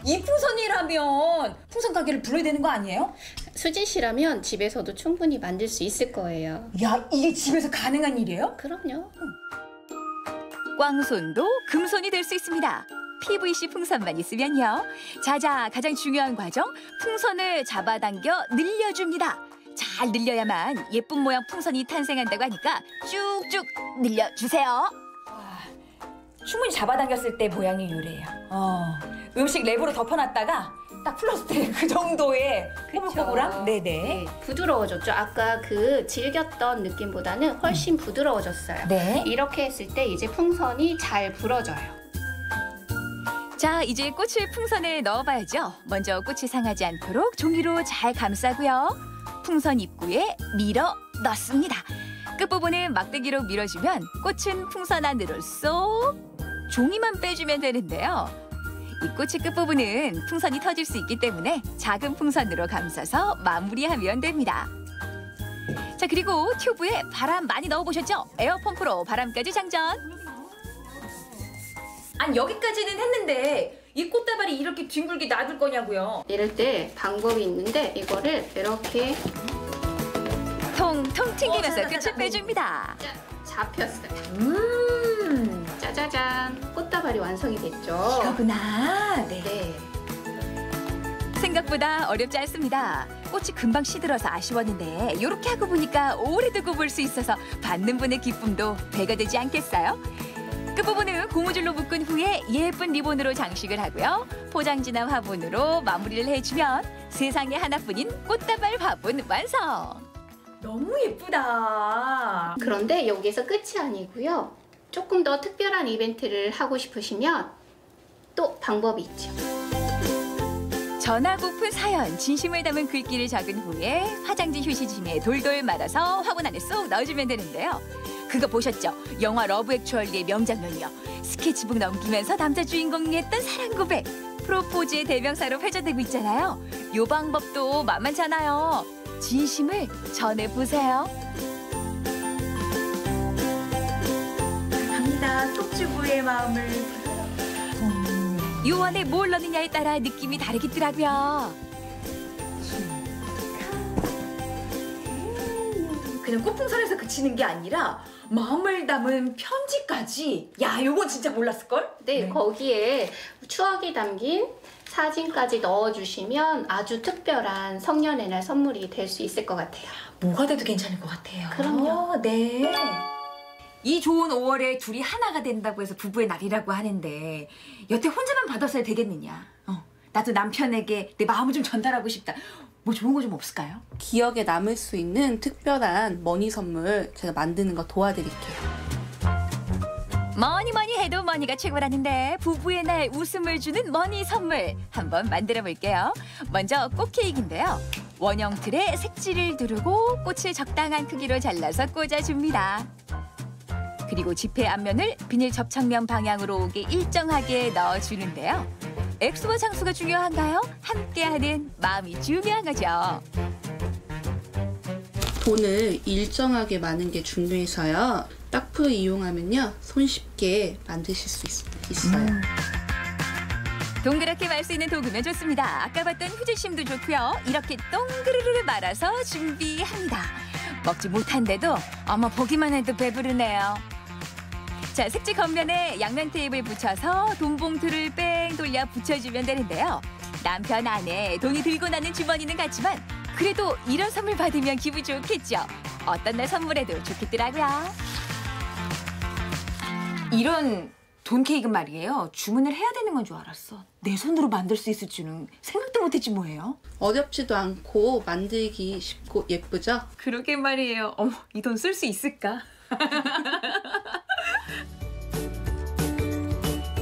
이 풍선이라면 풍선 가게를 불러야 되는 거 아니에요?
수진 씨라면 집에서도 충분히 만들 수 있을 거예요.
야, 이게 집에서 가능한 일이에요?
그럼요.
꽝손도 금손이 될 수 있습니다. PVC 풍선만 있으면요. 자자, 가장 중요한 과정, 풍선을 잡아당겨 늘려줍니다. 잘 늘려야만 예쁜 모양 풍선이 탄생한다고 하니까 쭉쭉 늘려주세요.
충분히 잡아당겼을 때 모양이 요래요. 음식 랩으로 덮어놨다가 딱 풀었을 때 그 정도의 꼬불꼬불함? 네네.
네, 부드러워졌죠. 아까 그 질겼던 느낌보다는 훨씬 부드러워졌어요.
네.
이렇게 했을 때 이제 풍선이 잘 불어져요.
자, 이제 꽃을 풍선에 넣어봐야죠. 먼저 꽃이 상하지 않도록 종이로 잘 감싸고요. 풍선 입구에 밀어 넣습니다. 끝부분은 막대기로 밀어주면 꽃은 풍선 안으로 쏙. 종이만 빼주면 되는데요. 이 꽃의 끝부분은 풍선이 터질 수 있기 때문에 작은 풍선으로 감싸서 마무리하면 됩니다. 자, 그리고 튜브에 바람 많이 넣어보셨죠? 에어펌프로 바람까지 장전.
아니, 여기까지는 했는데 이 꽃다발이 이렇게 뒹굴게 놔둘 거냐고요?
이럴 때 방법이 있는데 이거를 이렇게
통통 튕기면서 끝을 빼줍니다.
잡혔어요. 짜자잔, 꽃다발이 완성이 됐죠.
이거구나.
네.
생각보다 어렵지 않습니다. 꽃이 금방 시들어서 아쉬웠는데 이렇게 하고 보니까 오래 두고 볼 수 있어서 받는 분의 기쁨도 배가 되지 않겠어요? 끝부분은 고무줄로 묶은 후에 예쁜 리본으로 장식을 하고요. 포장지나 화분으로 마무리를 해주면 세상에 하나뿐인 꽃다발 화분 완성!
너무 예쁘다.
그런데 여기서 끝이 아니고요. 조금 더 특별한 이벤트를 하고 싶으시면 또 방법이 있죠.
전하고픈 사연, 진심을 담은 글귀를 적은 후에 화장지 휴지짐에 돌돌 말아서 화분 안에 쏙 넣어주면 되는데요. 그거 보셨죠? 영화 러브 액츄얼리의 명장면이요. 스케치북 넘기면서 남자 주인공이 했던 사랑 고백. 프로포즈의 대명사로 회자되고 있잖아요. 요 방법도 만만찮아요. 진심을 전해보세요.
갑니다. 톡주부의 마음을.
요 안에 뭘 넣느냐에 따라 느낌이 다르겠더라고요.
그냥 꽃풍선에서 그치는 게 아니라 마음을 담은 편지까지. 야, 요건 진짜 몰랐을걸?
네, 거기에 추억이 담긴 사진까지 넣어주시면 아주 특별한 성년의 날 선물이 될 수 있을 것 같아요.
뭐가 돼도 괜찮을 것 같아요.
그럼요.
네. 이 좋은 5월에 둘이 하나가 된다고 해서 부부의 날이라고 하는데 여태 혼자만 받았어야 되겠느냐. 나도 남편에게 내 마음을 좀 전달하고 싶다. 뭐 좋은 거 좀 없을까요?
기억에 남을 수 있는 특별한 머니 선물 제가 만드는 거 도와드릴게요.
뭐니 해도 머니가 최고라는데 부부의 날 웃음을 주는 머니 선물 한번 만들어 볼게요. 먼저 꽃 케이크인데요. 원형 틀에 색지를 두르고 꽃을 적당한 크기로 잘라서 꽂아줍니다. 그리고 지폐 앞면을 비닐 접착면 방향으로 오게 일정하게 넣어주는데요. 액수와 장수가 중요한가요? 함께하는 마음이 중요한 거죠.
돈을 일정하게 많은 게 중요해서요. 딱풀을 이용하면요. 손쉽게 만드실 수 있어요.
동그랗게 말 수 있는 도구면 좋습니다. 아까 봤던 휴지심도 좋고요. 이렇게 동그르르 말아서 준비합니다. 먹지 못한데도 어머 보기만 해도 배부르네요. 자, 색지 겉면에 양면 테이프를 붙여서 돈 봉투를 뺑 돌려 붙여주면 되는데요. 남편 안에 돈이 들고 나는 주머니는 같지만 그래도 이런 선물 받으면 기분 좋겠죠. 어떤 날 선물해도 좋겠더라고요.
이런 돈 케이크 말이에요. 주문을 해야 되는 건 줄 알았어. 내 손으로 만들 수 있을 줄은 생각도 못했지 뭐예요.
어렵지도 않고 만들기 쉽고 예쁘죠?
그러게 말이에요. 어머, 이 돈 쓸 수 있을까?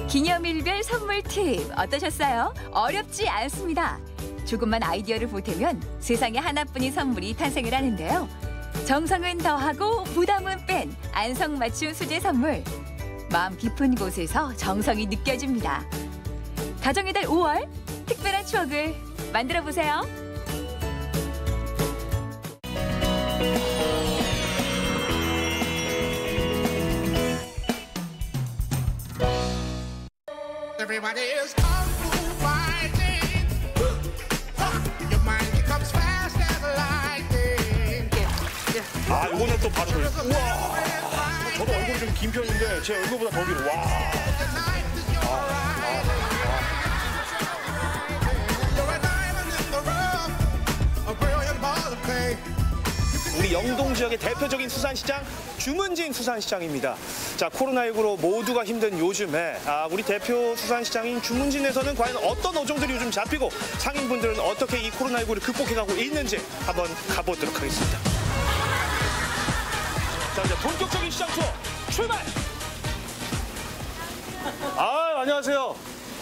기념일별 선물 팁 어떠셨어요? 어렵지 않습니다. 조금만 아이디어를 보태면 세상에 하나뿐인 선물이 탄생을 하는데요. 정성은 더하고 부담은 뺀 안성맞춤 수제 선물. 마음 깊은 곳에서 정성이 느껴집니다. 가정의 달 5월 특별한 추억을 만들어보세요.
Everybody is kung fu fighting. Your mind becomes fast as lightning.
아, 이거는 또 바로 우와. 저도 얼굴이 좀 긴 편인데 제 얼굴보다 더 길어. 와.
우리 영동 지역의 대표적인 수산시장 주문진 수산시장입니다. 자, 코로나19로 모두가 힘든 요즘에 우리 대표 수산시장인 주문진에서는 과연 어떤 어종들이 요즘 잡히고 상인분들은 어떻게 이 코로나19를 극복해가고 있는지 한번 가보도록 하겠습니다. 자, 이제 본격적인 시장 투어 출발! 안녕하세요.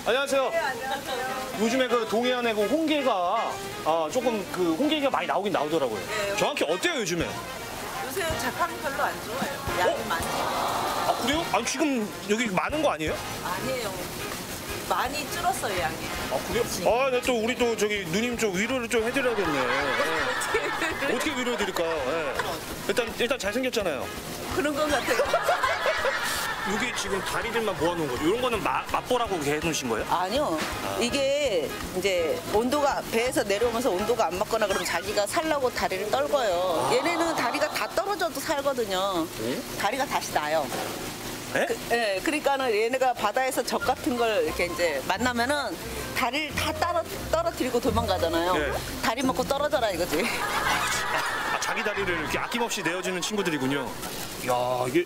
안녕하세요.
네, 안녕하세요.
요즘에 그 동해안에 그 홍게가 조금 그 홍게가 많이 나오긴 나오더라고요.
네.
정확히 어때요, 요즘에?
요새 작황이 별로 안 좋아요. 양이 많지.
아, 그래요? 아니, 지금 여기 많은 거 아니에요?
아니에요. 많이 줄었어요, 양이.
아, 그래요? 네, 또 우리 또 저기 누님 좀 위로를 좀 해드려야겠네. 네. 어떻게 위로해드릴까요? 네. 일단 잘생겼잖아요.
그런 것 같아요.
여기 지금 다리들만 모아놓은 거죠? 이런 거는 맛보라고 해놓으신 거예요?
아니요. 이게 이제 온도가 배에서 내려오면서 온도가 안 맞거나 그러면 자기가 살라고 다리를 떨궈요. 얘네는 다리가 다 떨어져도 살거든요. 다리가 다시 나요. 그러니까는 얘네가 바다에서 적 같은 걸 이렇게 이제 만나면은 다리를 다 떨어뜨리고 도망가잖아요.
네.
다리 먹고 떨어져라 이거지.
자기 다리를 이렇게 아낌없이 내어주는 친구들이군요. 야, 이게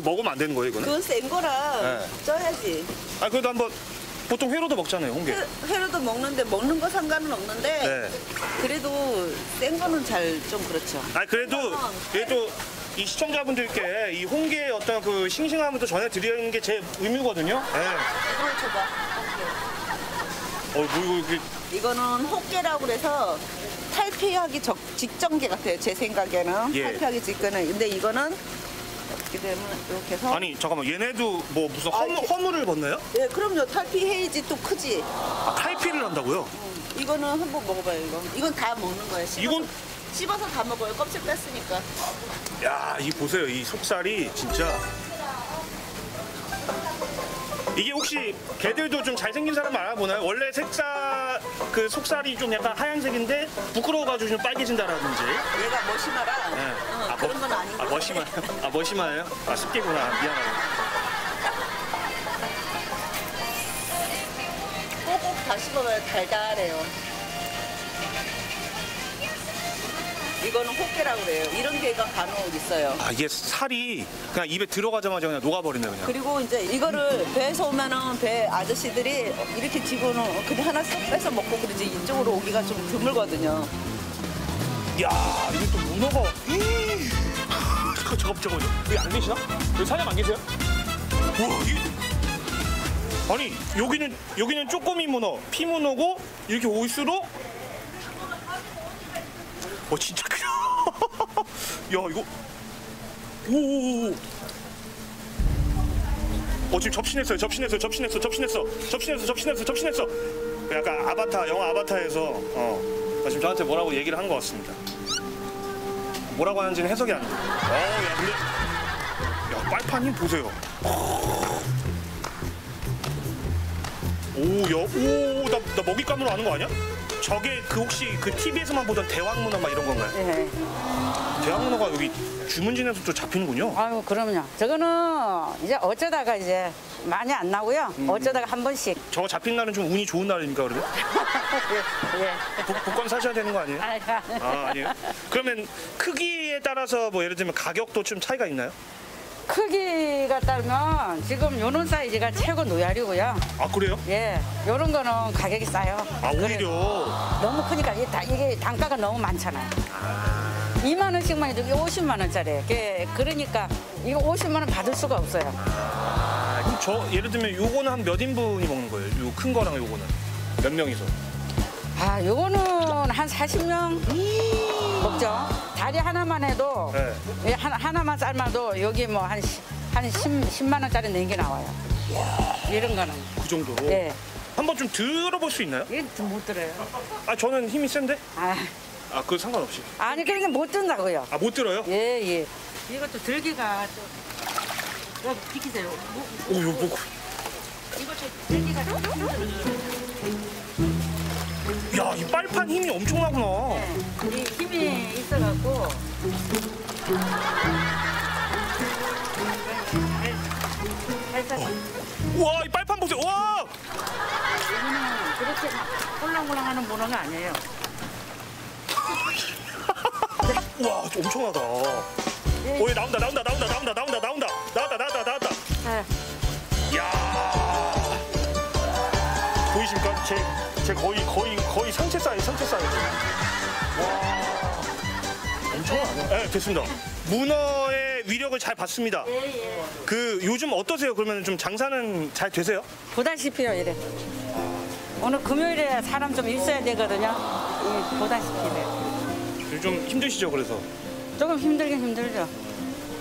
먹으면 안 되는 거예요, 이거는?
그건 센 거라
네.
쪄야지.
그래도 한번 보통 회로도 먹잖아요, 홍게.
회로도 먹는데 먹는 거 상관은 없는데
네.
그래도 센 거는 잘 좀 그렇죠.
그래도 이 시청자분들께 이 홍게의 어떤 그 싱싱함을 또 전해드리는 게 제 의무거든요. 네.
이걸 줘봐.
이거
이거는 호깨라고 그래서 탈피하기 직전개 같아요. 제 생각에는
예.
탈피하기 직전에. 근데 이거는 어떻게 되면 이렇게 해서
아니 잠깐만 얘네도 뭐 무슨 허물을 벗나요?
네, 그럼요. 탈피해야지 또 크지.
탈피를 한다고요?
이거는 한번 먹어봐요. 이건 다 먹는 거예요. 씹어서 다 먹어요. 껍질 뺐으니까.
야, 이 보세요. 이 속살이 진짜. 이게 혹시 개들도 좀 잘생긴 사람 알아보나요? 원래 그 속살이 좀 약간 하얀색인데 부끄러워가지고 좀 빨개진다라든지.
얘가 머시마라.
네.
그런 건 아니고.
머시마예요? 습기구나. 미안하다.
꼭꼭 다 씹어봐요. 달달해요. 이거는 호깨라고 그래요. 이런 게가 간혹 있어요.
이게 살이 그냥 입에 들어가자마자 그냥 녹아버리네요, 그냥.
그리고 이제 이거를 배에서 오면은 배 아저씨들이 이렇게 집어넣어 그냥 하나 쏙 빼서 먹고 그러지 이쪽으로 오기가 좀 드물거든요.
야, 이게 또 문어가. 저거 여기 안 계시나? 여기 사장 안 계세요? 와, 아니 여기는 쪼꼬미 문어, 피문어고 이렇게 올수록 진짜 크다. 야, 이거. 오. 지금 접신했어요. 약간 영화 아바타에서 지금 저한테 뭐라고 얘기를 한 것 같습니다. 뭐라고 하는지는 해석이 안 돼요. 야, 근데 빨판 힘 보세요. 나 먹잇감으로 아는 거 아니야? 저게 혹시 TV에서만 보던 대왕문어 막 이런 건가요?
네.
대왕문어가 여기 주문진에서 또 잡히는군요.
아유, 그럼요. 저거는 이제 어쩌다가 이제 많이 안 나고요. 어쩌다가 한 번씩.
저거 잡힌 날은 좀 운이 좋은 날입니까, 그러면?
예.
복권 사셔야 되는 거 아니에요? 아니에요? 그러면 크기에 따라서 뭐 예를 들면 가격도 좀 차이가 있나요?
크기가 따르면 지금 요런 사이즈가 최고 노야리고요.
그래요?
예, 요런 거는 가격이 싸요.
오히려.
너무 크니까 이게 단가가 너무 많잖아요. 2만 원씩만 해도 50만 원짜리. 그러니까 이거 50만 원 받을 수가 없어요.
그럼 예를 들면 요거는 한 몇 인분이 먹는 거예요? 요 큰 거랑 요거는 몇 명이서?
요거는 한 40명 먹죠. 다리 하나만 해도 하나만 삶아도 여기 뭐 한 10만 원짜리 낸 게 나와요. 이런 거는.
그 정도로?
예.
한번 좀 들어볼 수 있나요?
예, 좀 못 들어요.
저는 힘이 센데? 그거 상관없이.
아니, 그러니까 못 든다고요.
못 들어요?
예. 이것도 들기가 좀 비키세요.
이거
좀 들기가
야, 이 빨판 힘이 엄청나구나.
이 힘이 있어갖고
와, 이 빨판 보세요. 와!
이거는 그렇게 꼴랑꼴랑하는 문어가 아니에요.
와, 엄청나다. 얘 나온다. 나왔다. 야, 보이십니까? 제 거의 상체 사이즈. 와, 엄청나네. 네, 됐습니다. 문어의 위력을 잘 봤습니다.
예.
요즘 어떠세요? 그러면 좀 장사는 잘 되세요?
보다시피요, 이래. 오늘 금요일에 사람 좀 있어야 되거든요. 보다시피 이래.
좀 힘드시죠, 그래서?
조금 힘들긴 힘들죠.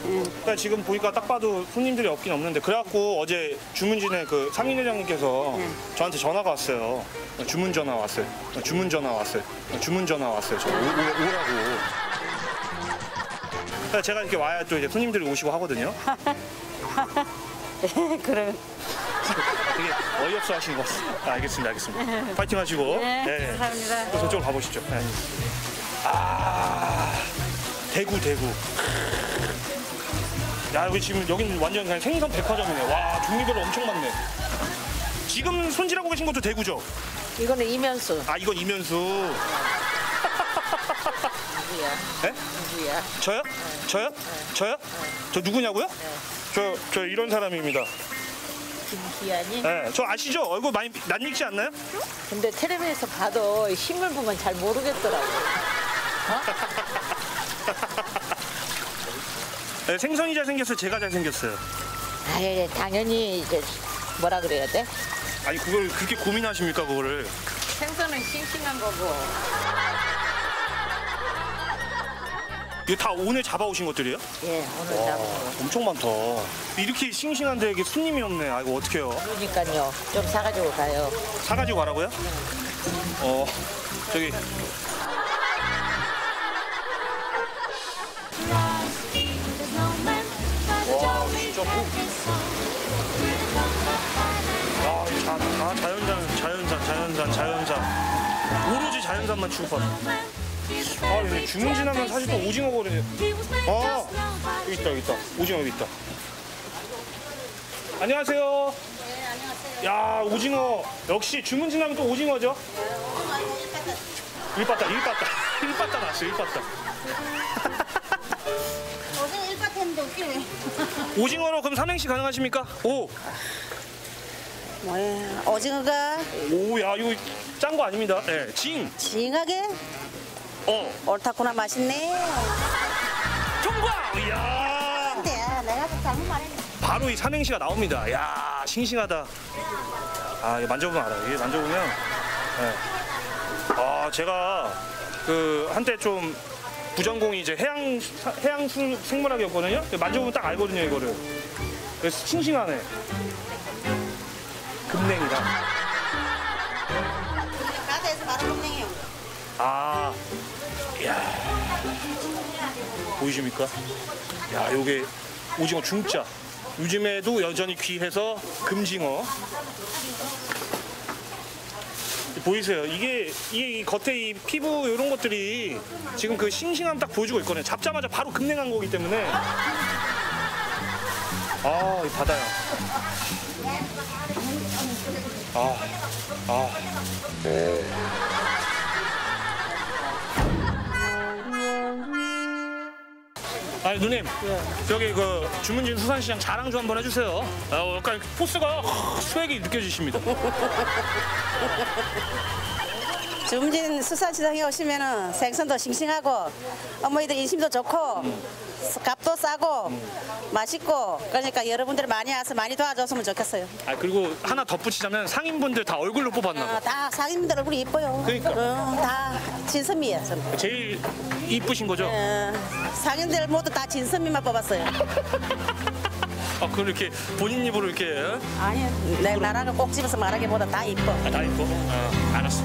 그러니까 지금 보니까 딱 봐도 손님들이 없긴 없는데 그래갖고 어제 주문진에 그 상인 회장님께서 저한테 전화가 왔어요. 주문 전화 왔어요. 저 오라고. 그러니까 제가 이렇게 와야 또 이제 손님들이 오시고 하거든요.
그래.
되게 어이없어 하시는 것 같습니다. 알겠습니다. 파이팅 하시고.
네, 감사합니다.
또 저쪽으로 가보시죠. 네. 대구. 야, 여기 지금 여기는 완전 그냥 생선 백화점이네. 와, 종류별로 엄청 많네. 지금 손질하고 계신 것도 대구죠?
이거는 이면수.
아, 이건 이면수.
누구야?
네?
누구야?
저요? 저요? 저요? 저 누구냐고요? 저 이런 사람입니다.
김기환이?
네, 저 아시죠? 얼굴 많이 낯익지 않나요?
근데 텔레비에서 봐도 신문 보면 잘 모르겠더라고.
네, 생선이 잘생겼어요? 제가 잘생겼어요?
아예 당연히 이제 뭐라 그래야 돼?
아니, 그걸 그렇게 고민하십니까, 그거를?
생선은 싱싱한 거고.
이거 다 오늘 잡아오신 것들이에요?
예, 오늘
와,
잡은 거.
엄청 많다. 이렇게 싱싱한데 이게 손님이 없네. 아, 이거 어떡해요?
그러니까요. 좀 사가지고 가요.
사가지고 가라고요? 저기. 와, 진짜 다 자연산. 오로지 자연산만 취급하네. 아, 근데 주문진하면 사실 또 오징어 거리네. 아, 여기 있다. 오징어 여기 있다. 안녕하세요.
네, 안녕하세요.
야, 오징어. 역시 주문진하면 또 오징어죠? 일빠따 나왔어, 일빠따.
오징어 일밭 했는데 웃기네.
오징어로 그럼 삼행시 가능하십니까? 오.
뭐야, 오징어가?
오, 야, 이거 짠 거 아닙니다. 예, 네,
징하게? 옳다구나, 맛있네.
통과! 이야.
근데 내가 잘못 말했네.
바로 이 삼행시가 나옵니다. 야, 싱싱하다. 아, 이거 만져보면 알아요. 이게 만져보면. 네. 아, 제가 그 한때 좀 부전공이 이제 해양 생물학이었거든요. 만져보면 딱 알거든요, 이거를. 그래서 싱싱하네. 금냉이다.
가게에서 바로 금냉이요.
아, 이야. 보이십니까? 야, 요게 오징어 중짜. 요즘에도 여전히 귀해서 금징어. 보이세요? 이게 이 겉에 이 피부 이런 것들이 지금 그 싱싱함 딱 보여주고 있거든요. 잡자마자 바로 급냉한 거기 때문에. 아, 이 바다야. 아니, 누님, 저기 그 주문진 수산시장 자랑 좀 한번 해주세요. 약간 포스가 수액이 느껴지십니다.
주문진 수산시장에 오시면은 생선도 싱싱하고 어머니들 인심도 좋고 값도 싸고 맛있고, 그러니까 여러분들 많이 와서 많이 도와줬으면 좋겠어요.
아, 그리고 하나 덧붙이자면 상인분들 다 얼굴로 뽑았나 봐.
다 상인분들 얼굴이 이뻐요.
그러니까.
다 진선미야.
제일 이쁘신 거죠?
상인들 모두 다 진선미만 뽑았어요.
아, 그렇게 본인 입으로 이렇게.
아니, 내 나라를 꼭 집어서 말하기보다 다 이뻐.
아, 다 이뻐? 알았어.